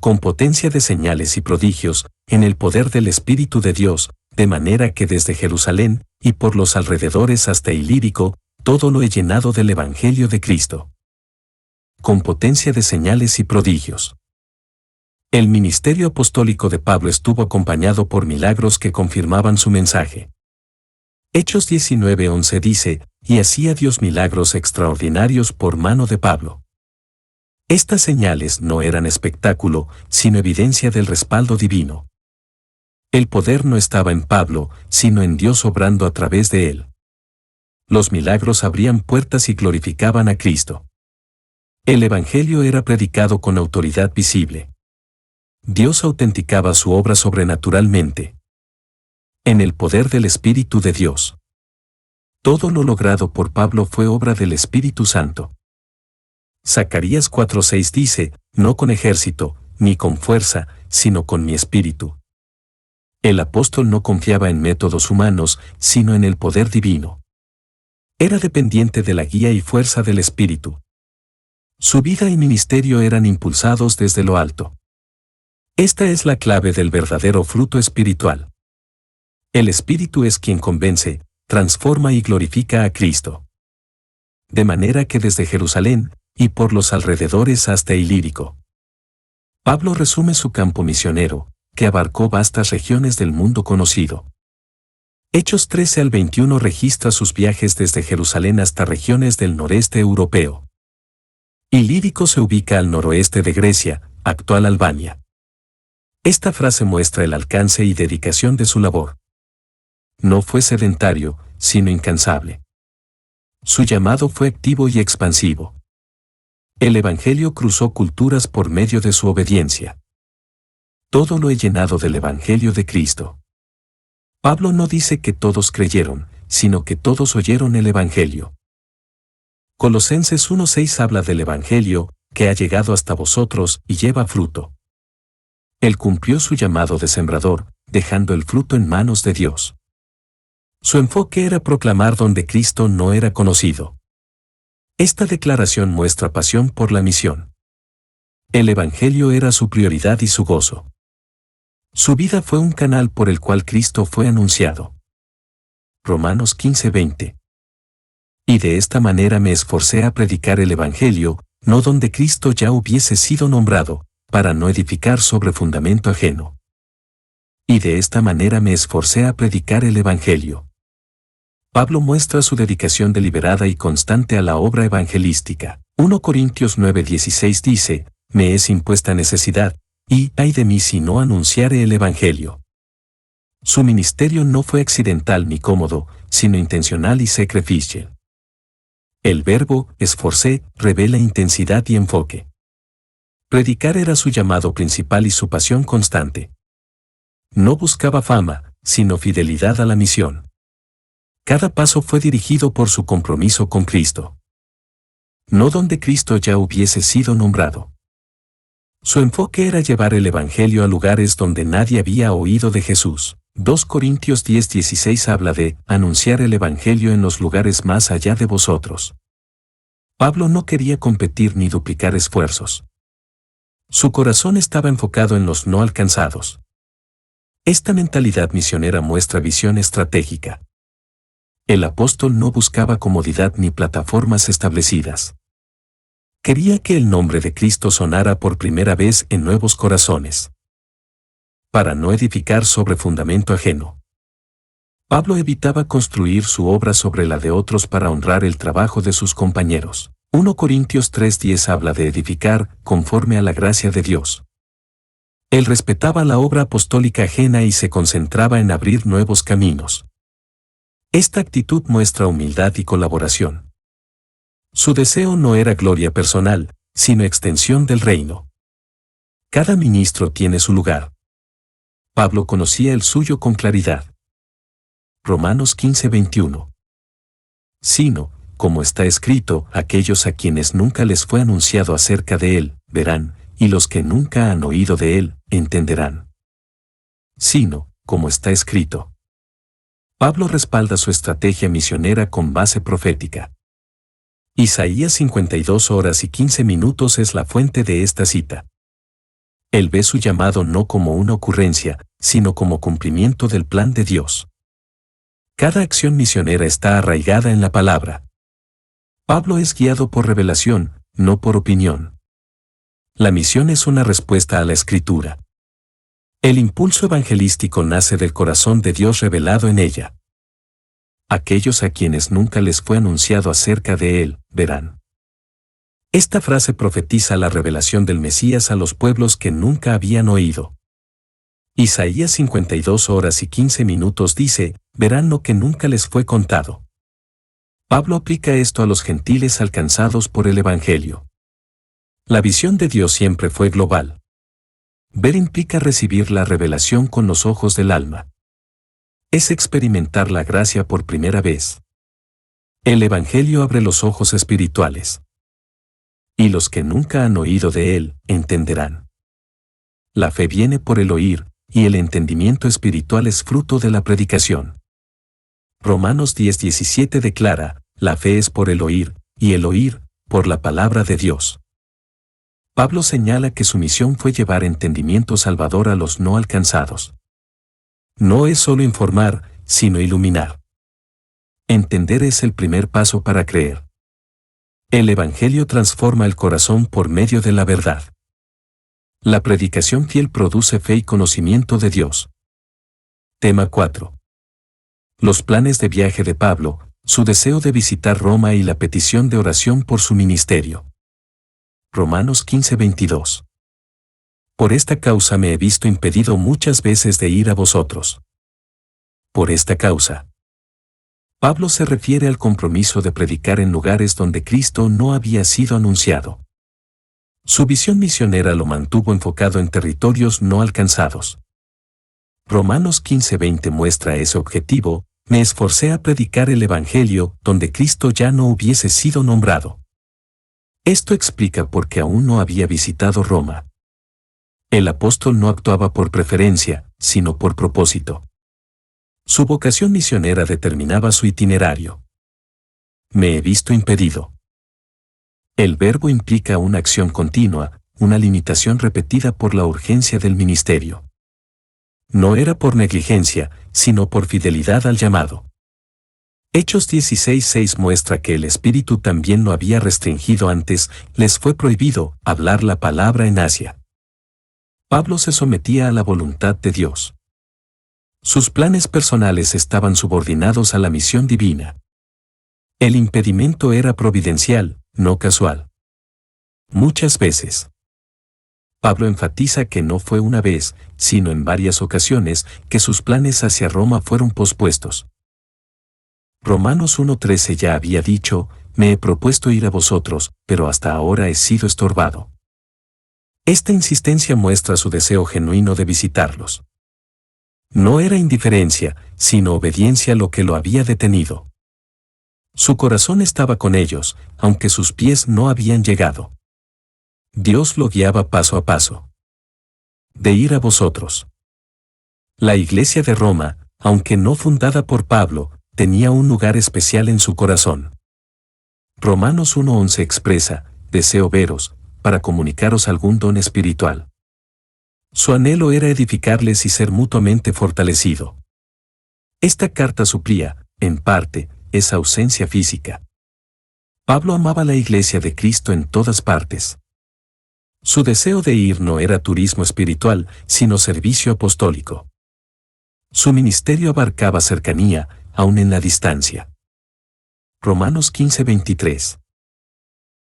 Con potencia de señales y prodigios, en el poder del Espíritu de Dios, de manera que desde Jerusalén, y por los alrededores hasta Ilírico, Todo lo he llenado del Evangelio de Cristo, con potencia de señales y prodigios. El ministerio apostólico de Pablo estuvo acompañado por milagros que confirmaban su mensaje. Hechos 19:11 dice, y hacía Dios milagros extraordinarios por mano de Pablo. Estas señales no eran espectáculo, sino evidencia del respaldo divino. El poder no estaba en Pablo, sino en Dios obrando a través de él. Los milagros abrían puertas y glorificaban a Cristo. El Evangelio era predicado con autoridad visible. Dios autenticaba su obra sobrenaturalmente. En el poder del Espíritu de Dios. Todo lo logrado por Pablo fue obra del Espíritu Santo. Zacarías 4:6 dice, no con ejército, ni con fuerza, sino con mi espíritu. El apóstol no confiaba en métodos humanos, sino en el poder divino. Era dependiente de la guía y fuerza del Espíritu. Su vida y ministerio eran impulsados desde lo alto. Esta es la clave del verdadero fruto espiritual. El Espíritu es quien convence, transforma y glorifica a Cristo. De manera que desde Jerusalén, y por los alrededores hasta Ilírico. Pablo resume su campo misionero, que abarcó vastas regiones del mundo conocido. Hechos 13 al 21 registra sus viajes desde Jerusalén hasta regiones del noreste europeo. Ilírico se ubica al noroeste de Grecia, actual Albania. Esta frase muestra el alcance y dedicación de su labor. No fue sedentario, sino incansable. Su llamado fue activo y expansivo. El Evangelio cruzó culturas por medio de su obediencia. Todo lo he llenado del Evangelio de Cristo. Pablo no dice que todos creyeron, sino que todos oyeron el Evangelio. Colosenses 1:6 habla del Evangelio, que ha llegado hasta vosotros y lleva fruto. Él cumplió su llamado de sembrador, dejando el fruto en manos de Dios. Su enfoque era proclamar donde Cristo no era conocido. Esta declaración muestra pasión por la misión. El Evangelio era su prioridad y su gozo. Su vida fue un canal por el cual Cristo fue anunciado. Romanos 15:20. Y de esta manera me esforcé a predicar el Evangelio, no donde Cristo ya hubiese sido nombrado, para no edificar sobre fundamento ajeno. Y de esta manera me esforcé a predicar el Evangelio. Pablo muestra su dedicación deliberada y constante a la obra evangelística. 1 Corintios 9:16 dice, me es impuesta necesidad, y ay de mí si no anunciare el Evangelio. Su ministerio no fue accidental ni cómodo, sino intencional y sacrificial. El verbo, esforcé, revela intensidad y enfoque. Predicar era su llamado principal y su pasión constante. No buscaba fama, sino fidelidad a la misión. Cada paso fue dirigido por su compromiso con Cristo. No donde Cristo ya hubiese sido nombrado. Su enfoque era llevar el Evangelio a lugares donde nadie había oído de Jesús. 2 Corintios 10:16 habla de anunciar el Evangelio en los lugares más allá de vosotros. Pablo no quería competir ni duplicar esfuerzos. Su corazón estaba enfocado en los no alcanzados. Esta mentalidad misionera muestra visión estratégica. El apóstol no buscaba comodidad ni plataformas establecidas. Quería que el nombre de Cristo sonara por primera vez en nuevos corazones. Para no edificar sobre fundamento ajeno. Pablo evitaba construir su obra sobre la de otros para honrar el trabajo de sus compañeros. 1 Corintios 3:10 habla de edificar conforme a la gracia de Dios. Él respetaba la obra apostólica ajena y se concentraba en abrir nuevos caminos. Esta actitud muestra humildad y colaboración. Su deseo no era gloria personal, sino extensión del reino. Cada ministro tiene su lugar. Pablo conocía el suyo con claridad. Romanos 15:21. Sino, como está escrito, aquellos a quienes nunca les fue anunciado acerca de él, verán, y los que nunca han oído de él, entenderán. Sino, como está escrito. Pablo respalda su estrategia misionera con base profética. Isaías 52:15 es la fuente de esta cita. Él ve su llamado no como una ocurrencia, sino como cumplimiento del plan de Dios. Cada acción misionera está arraigada en la palabra. Pablo es guiado por revelación, no por opinión. La misión es una respuesta a la Escritura. El impulso evangelístico nace del corazón de Dios revelado en ella. Aquellos a quienes nunca les fue anunciado acerca de Él, verán. Esta frase profetiza la revelación del Mesías a los pueblos que nunca habían oído. Isaías 52:15 dice, verán lo que nunca les fue contado. Pablo aplica esto a los gentiles alcanzados por el Evangelio. La visión de Dios siempre fue global. Ver implica recibir la revelación con los ojos del alma. Es experimentar la gracia por primera vez. El Evangelio abre los ojos espirituales. Y los que nunca han oído de él, entenderán. La fe viene por el oír, y el entendimiento espiritual es fruto de la predicación. Romanos 10:17 declara, la fe es por el oír, y el oír, por la palabra de Dios. Pablo señala que su misión fue llevar entendimiento salvador a los no alcanzados. No es solo informar, sino iluminar. Entender es el primer paso para creer. El Evangelio transforma el corazón por medio de la verdad. La predicación fiel produce fe y conocimiento de Dios. Tema 4. Los planes de viaje de Pablo, su deseo de visitar Roma y la petición de oración por su ministerio. Romanos 15:22. Por esta causa me he visto impedido muchas veces de ir a vosotros. Por esta causa. Pablo se refiere al compromiso de predicar en lugares donde Cristo no había sido anunciado. Su visión misionera lo mantuvo enfocado en territorios no alcanzados. Romanos 15:20 muestra ese objetivo, me esforcé a predicar el Evangelio donde Cristo ya no hubiese sido nombrado. Esto explica por qué aún no había visitado Roma. El apóstol no actuaba por preferencia, sino por propósito. Su vocación misionera determinaba su itinerario. Me he visto impedido. El verbo implica una acción continua, una limitación repetida por la urgencia del ministerio. No era por negligencia, sino por fidelidad al llamado. Hechos 16:6 muestra que el Espíritu también lo había restringido antes, les fue prohibido hablar la palabra en Asia. Pablo se sometía a la voluntad de Dios. Sus planes personales estaban subordinados a la misión divina. El impedimento era providencial, no casual. Muchas veces. Pablo enfatiza que no fue una vez, sino en varias ocasiones, que sus planes hacia Roma fueron pospuestos. Romanos 1:13 ya había dicho, me he propuesto ir a vosotros, pero hasta ahora he sido estorbado. Esta insistencia muestra su deseo genuino de visitarlos. No era indiferencia, sino obediencia lo que lo había detenido. Su corazón estaba con ellos, aunque sus pies no habían llegado. Dios lo guiaba paso a paso. De ir a vosotros. La iglesia de Roma, aunque no fundada por Pablo, tenía un lugar especial en su corazón. Romanos 1:11 expresa, deseo veros, para comunicaros algún don espiritual. Su anhelo era edificarles y ser mutuamente fortalecido. Esta carta suplía, en parte, esa ausencia física. Pablo amaba la iglesia de Cristo en todas partes. Su deseo de ir no era turismo espiritual, sino servicio apostólico. Su ministerio abarcaba cercanía, aun en la distancia. Romanos 15:23.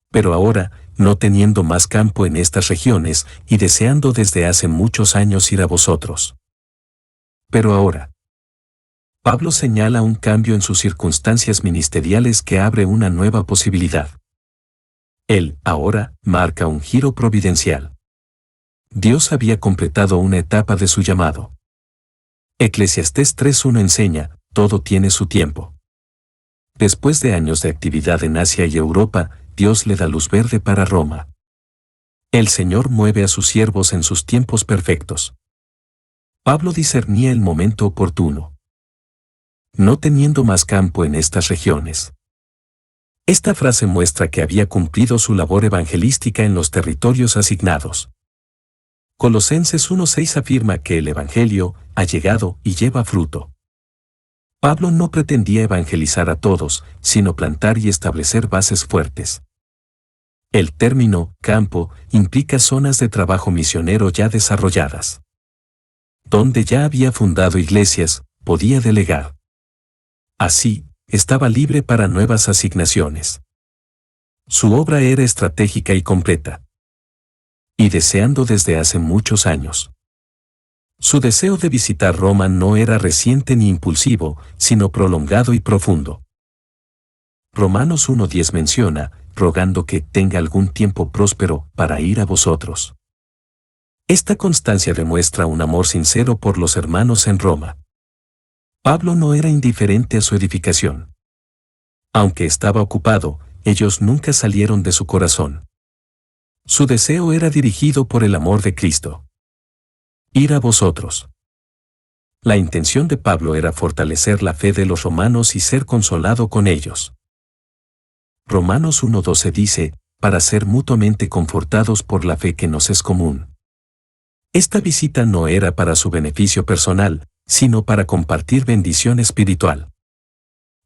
Pero ahora, no teniendo más campo en estas regiones, y deseando desde hace muchos años ir a vosotros. Pero ahora. Pablo señala un cambio en sus circunstancias ministeriales que abre una nueva posibilidad. Él, ahora, marca un giro providencial. Dios había completado una etapa de su llamado. Eclesiastés 3:1 enseña, todo tiene su tiempo. Después de años de actividad en Asia y Europa, Dios le da luz verde para Roma. El Señor mueve a sus siervos en sus tiempos perfectos. Pablo discernía el momento oportuno. No teniendo más campo en estas regiones. Esta frase muestra que había cumplido su labor evangelística en los territorios asignados. Colosenses 1:6 afirma que el Evangelio ha llegado y lleva fruto. Pablo no pretendía evangelizar a todos, sino plantar y establecer bases fuertes. El término campo implica zonas de trabajo misionero ya desarrolladas. Donde ya había fundado iglesias, podía delegar. Así, estaba libre para nuevas asignaciones. Su obra era estratégica y completa. Y deseando desde hace muchos años. Su deseo de visitar Roma no era reciente ni impulsivo, sino prolongado y profundo. Romanos 1:10 menciona, rogando que tenga algún tiempo próspero para ir a vosotros. Esta constancia demuestra un amor sincero por los hermanos en Roma. Pablo no era indiferente a su edificación. Aunque estaba ocupado, ellos nunca salieron de su corazón. Su deseo era dirigido por el amor de Cristo. Ir a vosotros. La intención de Pablo era fortalecer la fe de los romanos y ser consolado con ellos. Romanos 1:12 dice, para ser mutuamente confortados por la fe que nos es común. Esta visita no era para su beneficio personal, sino para compartir bendición espiritual.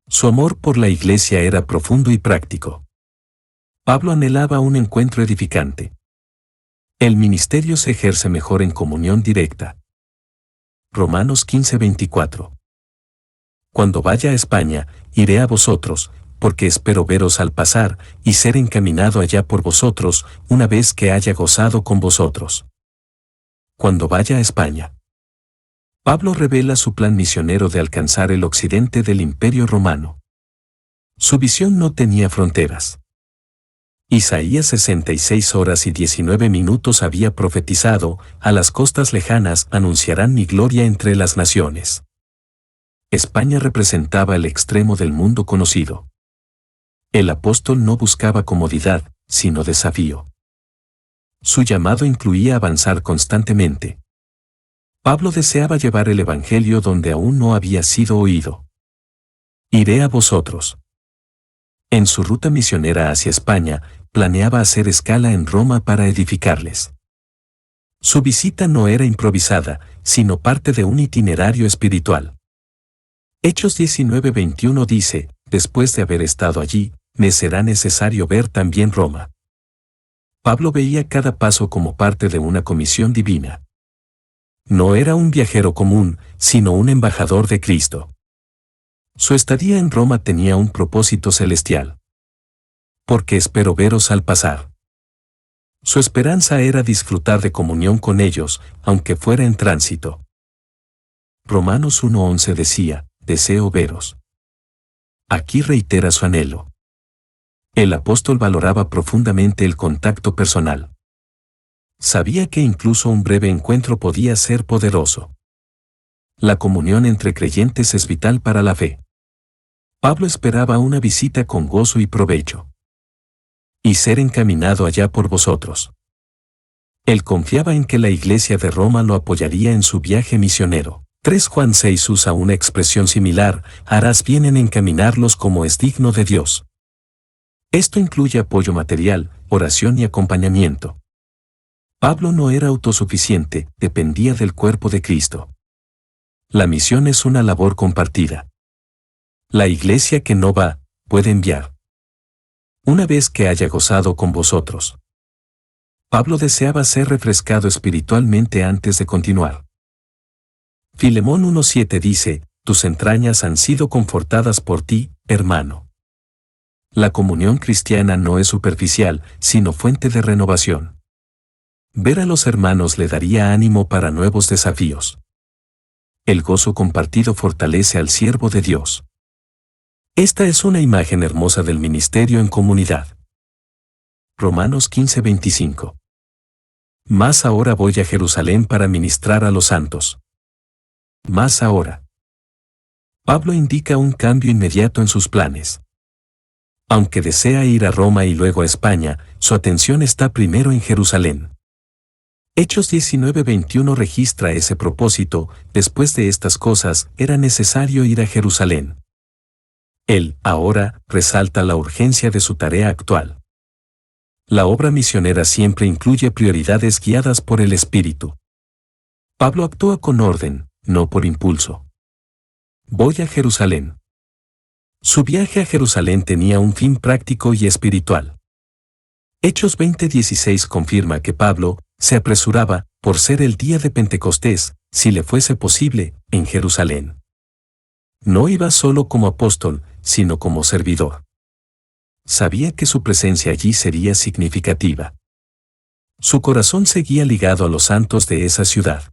Su amor por la iglesia era profundo y práctico. Pablo anhelaba un encuentro edificante. El ministerio se ejerce mejor en comunión directa. Romanos 15:24. Cuando vaya a España, iré a vosotros, porque espero veros al pasar, y ser encaminado allá por vosotros, una vez que haya gozado con vosotros. Cuando vaya a España. Pablo revela su plan misionero de alcanzar el occidente del Imperio Romano. Su visión no tenía fronteras. Isaías 66:19 había profetizado, a las costas lejanas anunciarán mi gloria entre las naciones. España representaba el extremo del mundo conocido. El apóstol no buscaba comodidad, sino desafío. Su llamado incluía avanzar constantemente. Pablo deseaba llevar el Evangelio donde aún no había sido oído. Iré a vosotros. En su ruta misionera hacia España, planeaba hacer escala en Roma para edificarles. Su visita no era improvisada, sino parte de un itinerario espiritual. Hechos 19:21 dice, después de haber estado allí, me será necesario ver también Roma. Pablo veía cada paso como parte de una comisión divina. No era un viajero común, sino un embajador de Cristo. Su estadía en Roma tenía un propósito celestial. Porque espero veros al pasar. Su esperanza era disfrutar de comunión con ellos, aunque fuera en tránsito. Romanos 1:11 decía, deseo veros. Aquí reitera su anhelo. El apóstol valoraba profundamente el contacto personal. Sabía que incluso un breve encuentro podía ser poderoso. La comunión entre creyentes es vital para la fe. Pablo esperaba una visita con gozo y provecho. Y ser encaminado allá por vosotros. Él confiaba en que la iglesia de Roma lo apoyaría en su viaje misionero. 3 Juan 6 usa una expresión similar, harás bien en encaminarlos como es digno de Dios. Esto incluye apoyo material, oración y acompañamiento. Pablo no era autosuficiente, dependía del cuerpo de Cristo. La misión es una labor compartida. La iglesia que no va, puede enviar. Una vez que haya gozado con vosotros. Pablo deseaba ser refrescado espiritualmente antes de continuar. Filemón 1:7 dice, tus entrañas han sido confortadas por ti, hermano. La comunión cristiana no es superficial, sino fuente de renovación. Ver a los hermanos le daría ánimo para nuevos desafíos. El gozo compartido fortalece al siervo de Dios. Esta es una imagen hermosa del ministerio en comunidad. Romanos 15:25. Más ahora voy a Jerusalén para ministrar a los santos. Más ahora. Pablo indica un cambio inmediato en sus planes. Aunque desea ir a Roma y luego a España, su atención está primero en Jerusalén. Hechos 19:21 registra ese propósito, después de estas cosas, era necesario ir a Jerusalén. Él, ahora, resalta la urgencia de su tarea actual. La obra misionera siempre incluye prioridades guiadas por el Espíritu. Pablo actúa con orden, no por impulso. Voy a Jerusalén. Su viaje a Jerusalén tenía un fin práctico y espiritual. Hechos 20:16 confirma que Pablo se apresuraba, por ser el día de Pentecostés, si le fuese posible, en Jerusalén. No iba solo como apóstol, sino como servidor. Sabía que su presencia allí sería significativa. Su corazón seguía ligado a los santos de esa ciudad.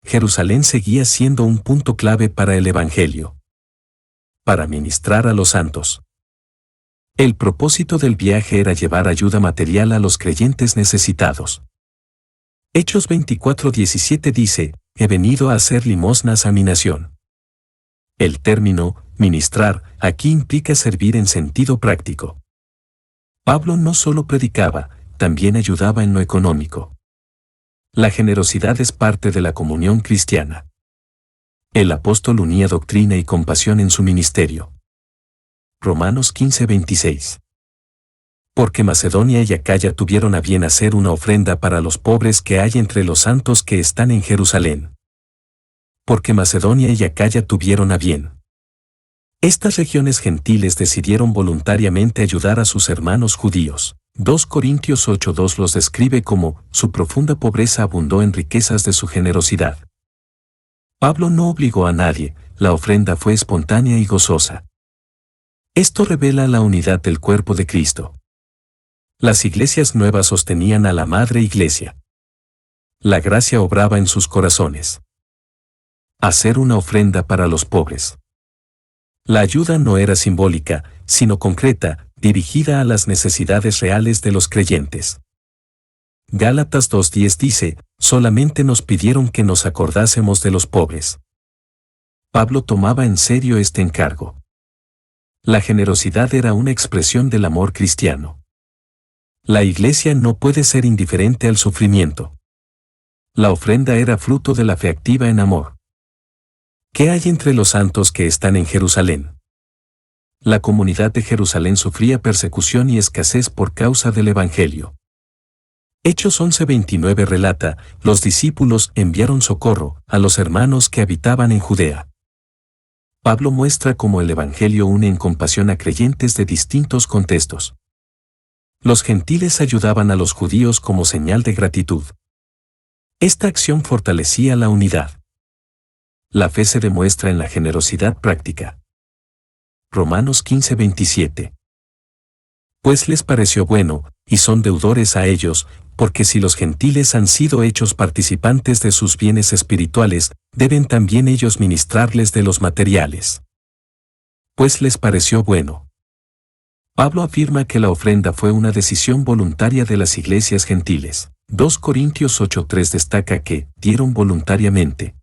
Jerusalén seguía siendo un punto clave para el Evangelio. Para ministrar a los santos. El propósito del viaje era llevar ayuda material a los creyentes necesitados. Hechos 24:17 dice, he venido a hacer limosnas a mi nación. El término, ministrar, aquí implica servir en sentido práctico. Pablo no solo predicaba, también ayudaba en lo económico. La generosidad es parte de la comunión cristiana. El apóstol unía doctrina y compasión en su ministerio. Romanos 15:26. Porque Macedonia y Acaya tuvieron a bien hacer una ofrenda para los pobres que hay entre los santos que están en Jerusalén. Porque Macedonia y Acaya tuvieron a bien. Estas regiones gentiles decidieron voluntariamente ayudar a sus hermanos judíos. 2 Corintios 8:2 los describe como, su profunda pobreza abundó en riquezas de su generosidad. Pablo no obligó a nadie, la ofrenda fue espontánea y gozosa. Esto revela la unidad del cuerpo de Cristo. Las iglesias nuevas sostenían a la Madre Iglesia. La gracia obraba en sus corazones. Hacer una ofrenda para los pobres. La ayuda no era simbólica, sino concreta, dirigida a las necesidades reales de los creyentes. Gálatas 2:10 dice, solamente nos pidieron que nos acordásemos de los pobres. Pablo tomaba en serio este encargo. La generosidad era una expresión del amor cristiano. La iglesia no puede ser indiferente al sufrimiento. La ofrenda era fruto de la fe activa en amor. ¿Qué hay entre los santos que están en Jerusalén? La comunidad de Jerusalén sufría persecución y escasez por causa del Evangelio. Hechos 11:29 relata, los discípulos enviaron socorro a los hermanos que habitaban en Judea. Pablo muestra cómo el Evangelio une en compasión a creyentes de distintos contextos. Los gentiles ayudaban a los judíos como señal de gratitud. Esta acción fortalecía la unidad. La fe se demuestra en la generosidad práctica. Romanos 15:27. Pues les pareció bueno, y son deudores a ellos, porque si los gentiles han sido hechos participantes de sus bienes espirituales, deben también ellos ministrarles de los materiales. Pues les pareció bueno. Pablo afirma que la ofrenda fue una decisión voluntaria de las iglesias gentiles. 2 Corintios 8:3 destaca que dieron voluntariamente.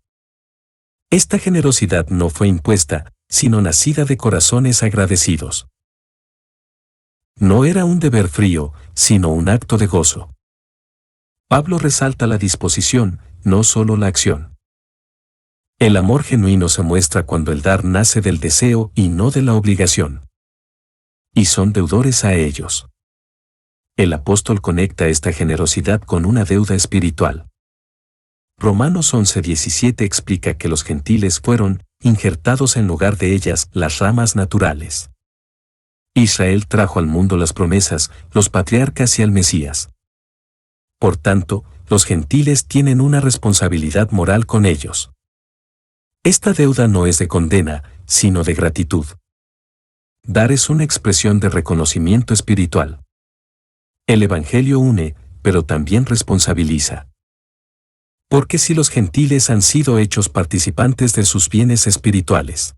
Esta generosidad no fue impuesta, sino nacida de corazones agradecidos. No era un deber frío, sino un acto de gozo. Pablo resalta la disposición, no solo la acción. El amor genuino se muestra cuando el dar nace del deseo y no de la obligación. Y son deudores a ellos. El apóstol conecta esta generosidad con una deuda espiritual. Romanos 11:17 explica que los gentiles fueron injertados en lugar de ellas las ramas naturales. Israel trajo al mundo las promesas, los patriarcas y al Mesías. Por tanto, los gentiles tienen una responsabilidad moral con ellos. Esta deuda no es de condena, sino de gratitud. Dar es una expresión de reconocimiento espiritual. El Evangelio une, pero también responsabiliza. Porque si los gentiles han sido hechos participantes de sus bienes espirituales.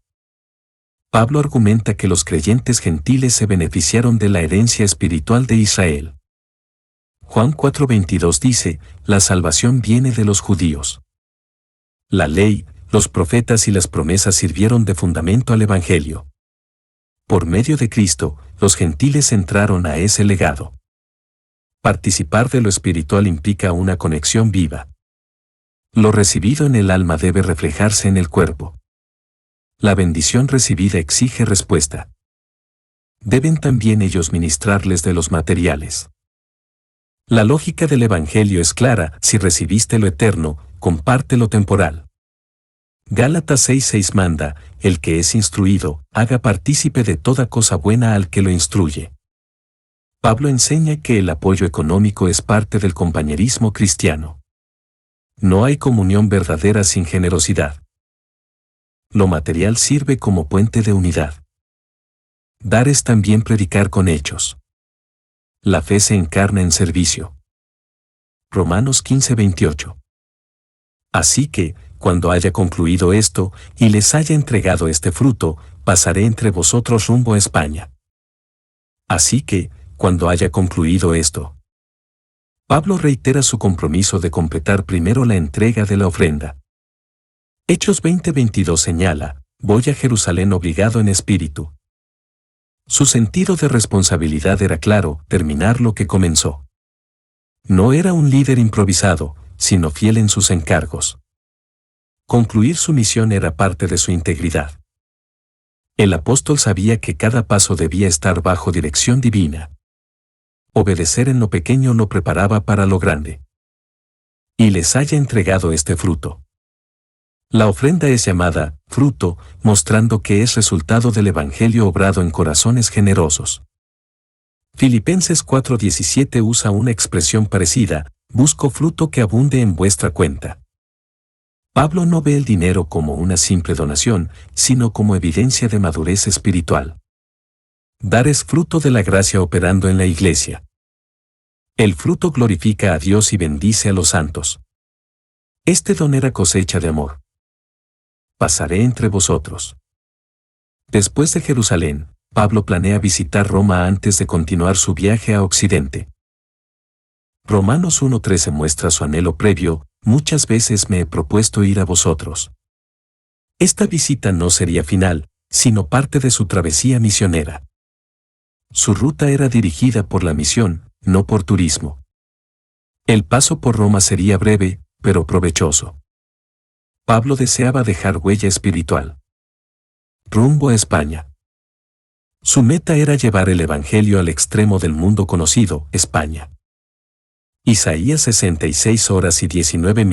Pablo argumenta que los creyentes gentiles se beneficiaron de la herencia espiritual de Israel. Juan 4:22 dice, la salvación viene de los judíos. La ley, los profetas y las promesas sirvieron de fundamento al Evangelio. Por medio de Cristo, los gentiles entraron a ese legado. Participar de lo espiritual implica una conexión viva. Lo recibido en el alma debe reflejarse en el cuerpo. La bendición recibida exige respuesta. Deben también ellos ministrarles de los materiales. La lógica del Evangelio es clara, si recibiste lo eterno, comparte lo temporal. Gálatas 6:6 manda, el que es instruido, haga partícipe de toda cosa buena al que lo instruye. Pablo enseña que el apoyo económico es parte del compañerismo cristiano. No hay comunión verdadera sin generosidad. Lo material sirve como puente de unidad. Dar es también predicar con hechos. La fe se encarna en servicio. Romanos 15:28. Así que, cuando haya concluido esto, y les haya entregado este fruto, pasaré entre vosotros rumbo a España. Así que, cuando haya concluido esto, Pablo reitera su compromiso de completar primero la entrega de la ofrenda. Hechos 20:22 señala, voy a Jerusalén obligado en espíritu. Su sentido de responsabilidad era claro, terminar lo que comenzó. No era un líder improvisado, sino fiel en sus encargos. Concluir su misión era parte de su integridad. El apóstol sabía que cada paso debía estar bajo dirección divina. Obedecer en lo pequeño lo preparaba para lo grande. Y les haya entregado este fruto. La ofrenda es llamada fruto, mostrando que es resultado del evangelio obrado en corazones generosos. Filipenses 4:17 usa una expresión parecida, busco fruto que abunde en vuestra cuenta. Pablo no ve el dinero como una simple donación, sino como evidencia de madurez espiritual. Dar es fruto de la gracia operando en la iglesia. El fruto glorifica a Dios y bendice a los santos. Este don era cosecha de amor. Pasaré entre vosotros. Después de Jerusalén, Pablo planea visitar Roma antes de continuar su viaje a Occidente. Romanos 1:13 muestra su anhelo previo, muchas veces me he propuesto ir a vosotros. Esta visita no sería final, sino parte de su travesía misionera. Su ruta era dirigida por la misión, no por turismo. El paso por Roma sería breve, pero provechoso. Pablo deseaba dejar huella espiritual. Rumbo a España. Su meta era llevar el Evangelio al extremo del mundo conocido, España. Isaías 66:19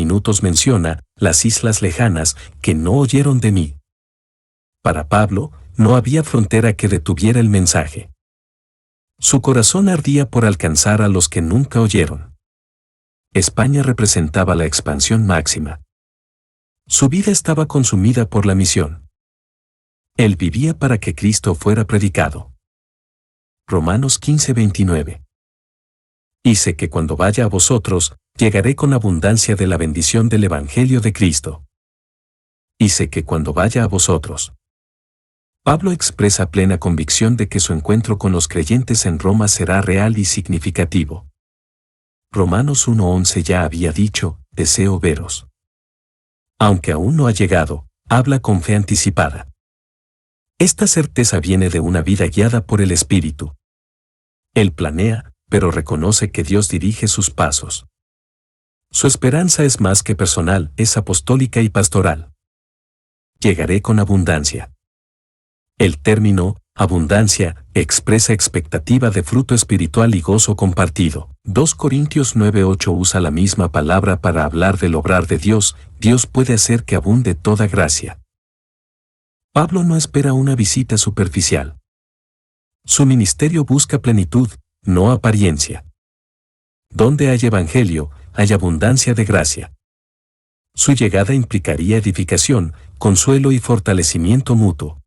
menciona, las islas lejanas, que no oyeron de mí. Para Pablo, no había frontera que detuviera el mensaje. Su corazón ardía por alcanzar a los que nunca oyeron. España representaba la expansión máxima. Su vida estaba consumida por la misión. Él vivía para que Cristo fuera predicado. Romanos 15:29. Y sé que cuando vaya a vosotros, llegaré con abundancia de la bendición del Evangelio de Cristo. Y sé que cuando vaya a vosotros. Pablo expresa plena convicción de que su encuentro con los creyentes en Roma será real y significativo. Romanos 1:11 ya había dicho, deseo veros. Aunque aún no ha llegado, habla con fe anticipada. Esta certeza viene de una vida guiada por el Espíritu. Él planea, pero reconoce que Dios dirige sus pasos. Su esperanza es más que personal, es apostólica y pastoral. Llegaré con abundancia. El término, abundancia, expresa expectativa de fruto espiritual y gozo compartido. 2 Corintios 9:8 usa la misma palabra para hablar del obrar de Dios, Dios puede hacer que abunde toda gracia. Pablo no espera una visita superficial. Su ministerio busca plenitud, no apariencia. Donde hay evangelio, hay abundancia de gracia. Su llegada implicaría edificación, consuelo y fortalecimiento mutuo.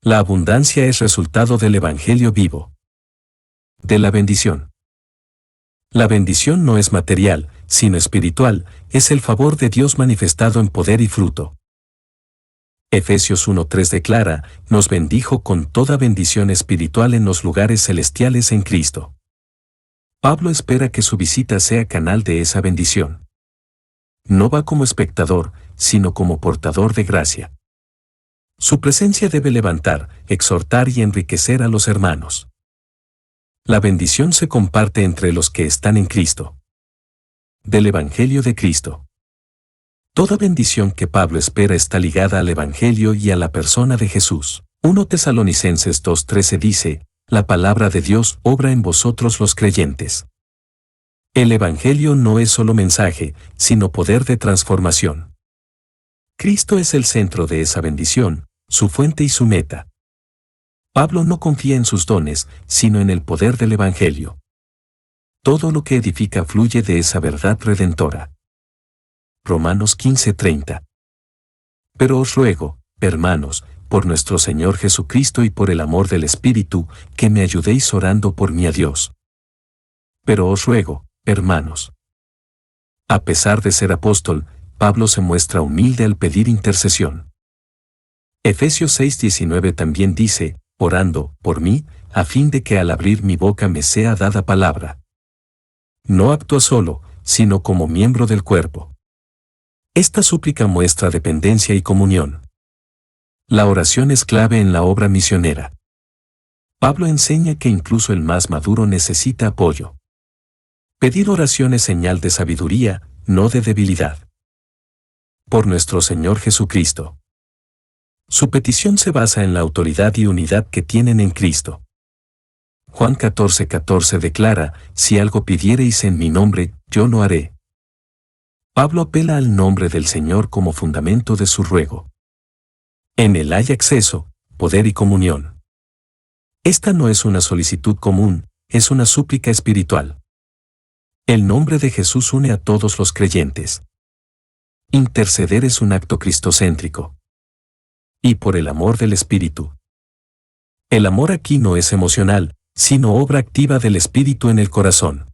La abundancia es resultado del evangelio vivo. De la bendición. La bendición no es material, sino espiritual, es el favor de Dios manifestado en poder y fruto. Efesios 1:3 declara, nos bendijo con toda bendición espiritual en los lugares celestiales en Cristo. Pablo espera que su visita sea canal de esa bendición. No va como espectador, sino como portador de gracia. Su presencia debe levantar, exhortar y enriquecer a los hermanos. La bendición se comparte entre los que están en Cristo. Del Evangelio de Cristo. Toda bendición que Pablo espera está ligada al Evangelio y a la persona de Jesús. 1 Tesalonicenses 2:13 dice, la palabra de Dios obra en vosotros los creyentes. El Evangelio no es solo mensaje, sino poder de transformación. Cristo es el centro de esa bendición, su fuente y su meta. Pablo no confía en sus dones, sino en el poder del Evangelio. Todo lo que edifica fluye de esa verdad redentora. Romanos 15:30. Pero os ruego, hermanos, por nuestro Señor Jesucristo y por el amor del Espíritu, que me ayudéis orando por mí a Dios. Pero os ruego, hermanos. A pesar de ser apóstol, Pablo se muestra humilde al pedir intercesión. Efesios 6:19 también dice, orando, por mí, a fin de que al abrir mi boca me sea dada palabra. No actúa solo, sino como miembro del cuerpo. Esta súplica muestra dependencia y comunión. La oración es clave en la obra misionera. Pablo enseña que incluso el más maduro necesita apoyo. Pedir oración es señal de sabiduría, no de debilidad. Por nuestro Señor Jesucristo. Su petición se basa en la autoridad y unidad que tienen en Cristo. Juan 14:14 declara, si algo pidiereis en mi nombre, yo lo haré. Pablo apela al nombre del Señor como fundamento de su ruego. En él hay acceso, poder y comunión. Esta no es una solicitud común, es una súplica espiritual. El nombre de Jesús une a todos los creyentes. Interceder es un acto cristocéntrico. Y por el amor del Espíritu. El amor aquí no es emocional, sino obra activa del Espíritu en el corazón.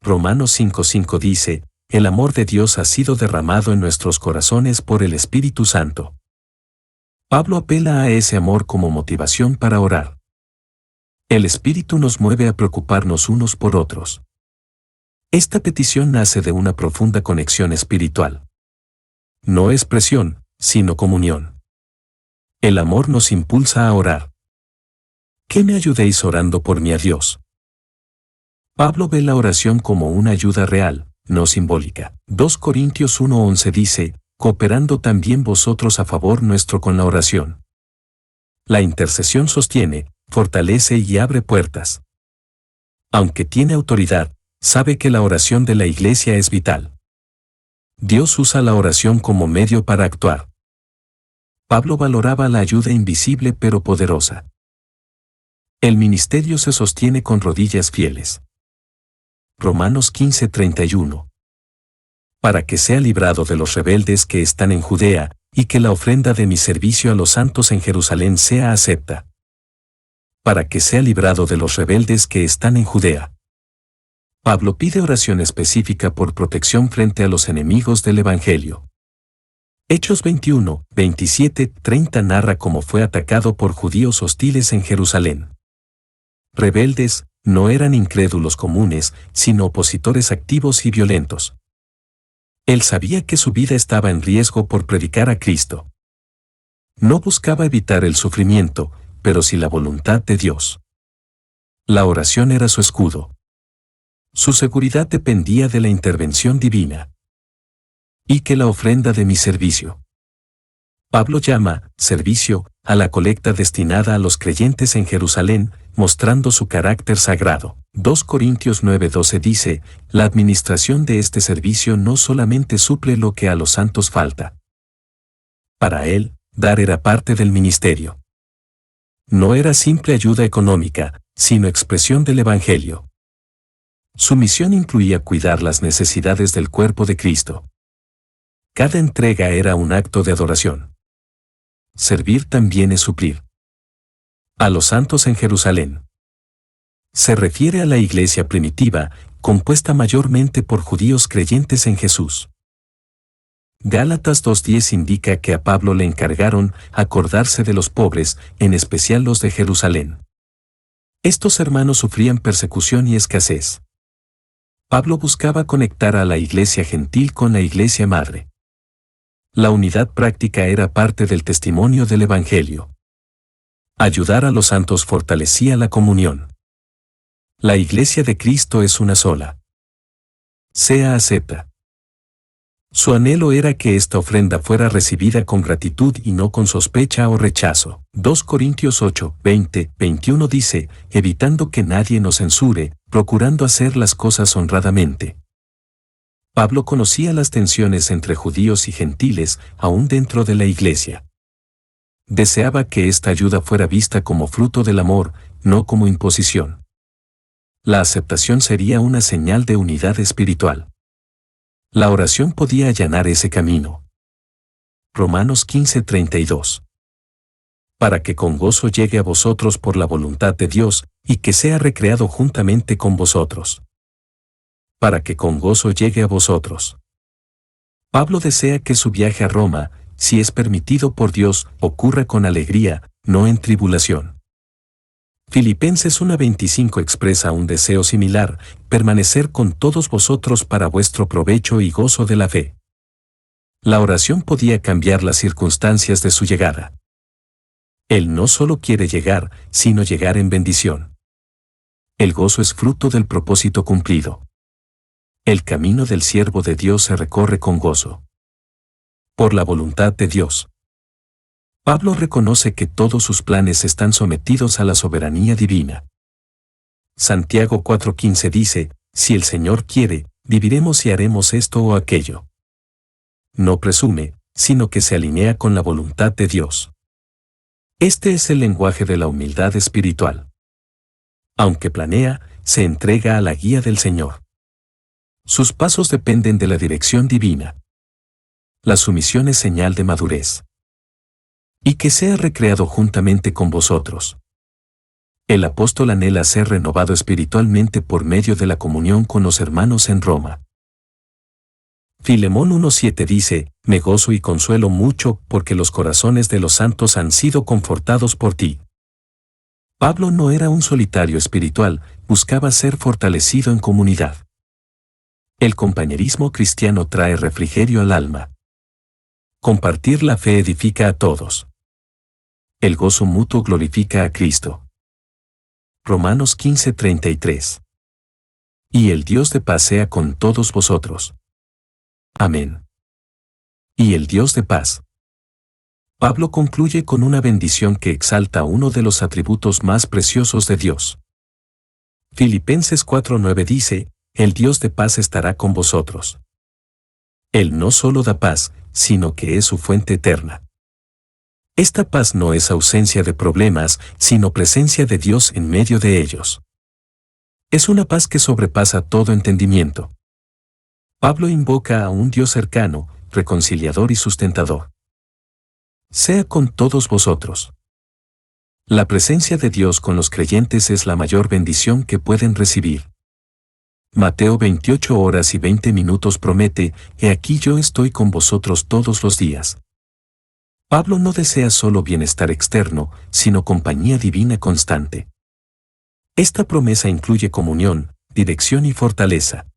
Romanos 5:5 dice, el amor de Dios ha sido derramado en nuestros corazones por el Espíritu Santo. Pablo apela a ese amor como motivación para orar. El Espíritu nos mueve a preocuparnos unos por otros. Esta petición nace de una profunda conexión espiritual. No es presión, sino comunión. El amor nos impulsa a orar. Que me ayudéis orando por mí a Dios. Pablo ve la oración como una ayuda real, no simbólica. 2 Corintios 1:11 dice, cooperando también vosotros a favor nuestro con la oración. La intercesión sostiene, fortalece y abre puertas. Aunque tiene autoridad, sabe que la oración de la Iglesia es vital. Dios usa la oración como medio para actuar. Pablo valoraba la ayuda invisible pero poderosa. El ministerio se sostiene con rodillas fieles. Romanos 15:31. Para que sea librado de los rebeldes que están en Judea, y que la ofrenda de mi servicio a los santos en Jerusalén sea acepta. Para que sea librado de los rebeldes que están en Judea. Pablo pide oración específica por protección frente a los enemigos del Evangelio. Hechos 21, 27, 30 narra cómo fue atacado por judíos hostiles en Jerusalén. Rebeldes, no eran incrédulos comunes, sino opositores activos y violentos. Él sabía que su vida estaba en riesgo por predicar a Cristo. No buscaba evitar el sufrimiento, pero sí la voluntad de Dios. La oración era su escudo. Su seguridad dependía de la intervención divina. Y que la ofrenda de mi servicio. Pablo llama, servicio, a la colecta destinada a los creyentes en Jerusalén, mostrando su carácter sagrado. 2 Corintios 9:12 dice, la administración de este servicio no solamente suple lo que a los santos falta. Para él, dar era parte del ministerio. No era simple ayuda económica, sino expresión del Evangelio. Su misión incluía cuidar las necesidades del cuerpo de Cristo. Cada entrega era un acto de adoración. Servir también es suplir. A los santos en Jerusalén. Se refiere a la iglesia primitiva, compuesta mayormente por judíos creyentes en Jesús. Gálatas 2:10 indica que a Pablo le encargaron acordarse de los pobres, en especial los de Jerusalén. Estos hermanos sufrían persecución y escasez. Pablo buscaba conectar a la iglesia gentil con la iglesia madre. La unidad práctica era parte del testimonio del Evangelio. Ayudar a los santos fortalecía la comunión. La iglesia de Cristo es una sola. Sea acepta. Su anhelo era que esta ofrenda fuera recibida con gratitud y no con sospecha o rechazo. 2 Corintios 8, 20, 21 dice, evitando que nadie nos censure, procurando hacer las cosas honradamente. Pablo conocía las tensiones entre judíos y gentiles, aún dentro de la iglesia. Deseaba que esta ayuda fuera vista como fruto del amor, no como imposición. La aceptación sería una señal de unidad espiritual. La oración podía allanar ese camino. Romanos 15:32. Para que con gozo llegue a vosotros por la voluntad de Dios, y que sea recreado juntamente con vosotros. Para que con gozo llegue a vosotros. Pablo desea que su viaje a Roma, si es permitido por Dios, ocurra con alegría, no en tribulación. Filipenses 1:25 expresa un deseo similar, permanecer con todos vosotros para vuestro provecho y gozo de la fe. La oración podía cambiar las circunstancias de su llegada. Él no solo quiere llegar, sino llegar en bendición. El gozo es fruto del propósito cumplido. El camino del siervo de Dios se recorre con gozo. Por la voluntad de Dios. Pablo reconoce que todos sus planes están sometidos a la soberanía divina. Santiago 4:15 dice, si el Señor quiere, viviremos y haremos esto o aquello. No presume, sino que se alinea con la voluntad de Dios. Este es el lenguaje de la humildad espiritual. Aunque planea, se entrega a la guía del Señor. Sus pasos dependen de la dirección divina. La sumisión es señal de madurez. Y que sea recreado juntamente con vosotros. El apóstol anhela ser renovado espiritualmente por medio de la comunión con los hermanos en Roma. Filemón 1:7 dice, me gozo y consuelo mucho porque los corazones de los santos han sido confortados por ti. Pablo no era un solitario espiritual, buscaba ser fortalecido en comunidad. El compañerismo cristiano trae refrigerio al alma. Compartir la fe edifica a todos. El gozo mutuo glorifica a Cristo. Romanos 15:33. Y el Dios de paz sea con todos vosotros. Amén. Y el Dios de paz. Pablo concluye con una bendición que exalta uno de los atributos más preciosos de Dios. Filipenses 4:9 dice, el Dios de paz estará con vosotros. Él no solo da paz, sino que es su fuente eterna. Esta paz no es ausencia de problemas, sino presencia de Dios en medio de ellos. Es una paz que sobrepasa todo entendimiento. Pablo invoca a un Dios cercano, reconciliador y sustentador. Sea con todos vosotros. La presencia de Dios con los creyentes es la mayor bendición que pueden recibir. Mateo 28:20 promete, he aquí yo estoy con vosotros todos los días. Pablo no desea solo bienestar externo, sino compañía divina constante. Esta promesa incluye comunión, dirección y fortaleza.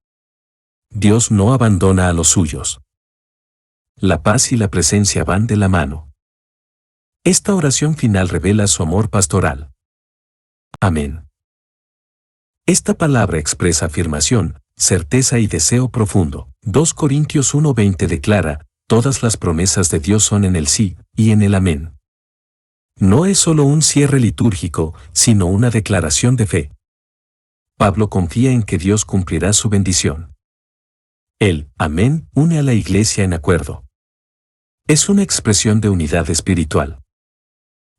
Dios no abandona a los suyos. La paz y la presencia van de la mano. Esta oración final revela su amor pastoral. Amén. Esta palabra expresa afirmación, certeza y deseo profundo. 2 Corintios 1:20 declara, todas las promesas de Dios son en el sí, y en el amén. No es solo un cierre litúrgico, sino una declaración de fe. Pablo confía en que Dios cumplirá su bendición. El amén une a la iglesia en acuerdo. Es una expresión de unidad espiritual.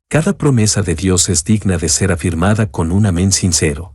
Cada promesa de Dios es digna de ser afirmada con un amén sincero.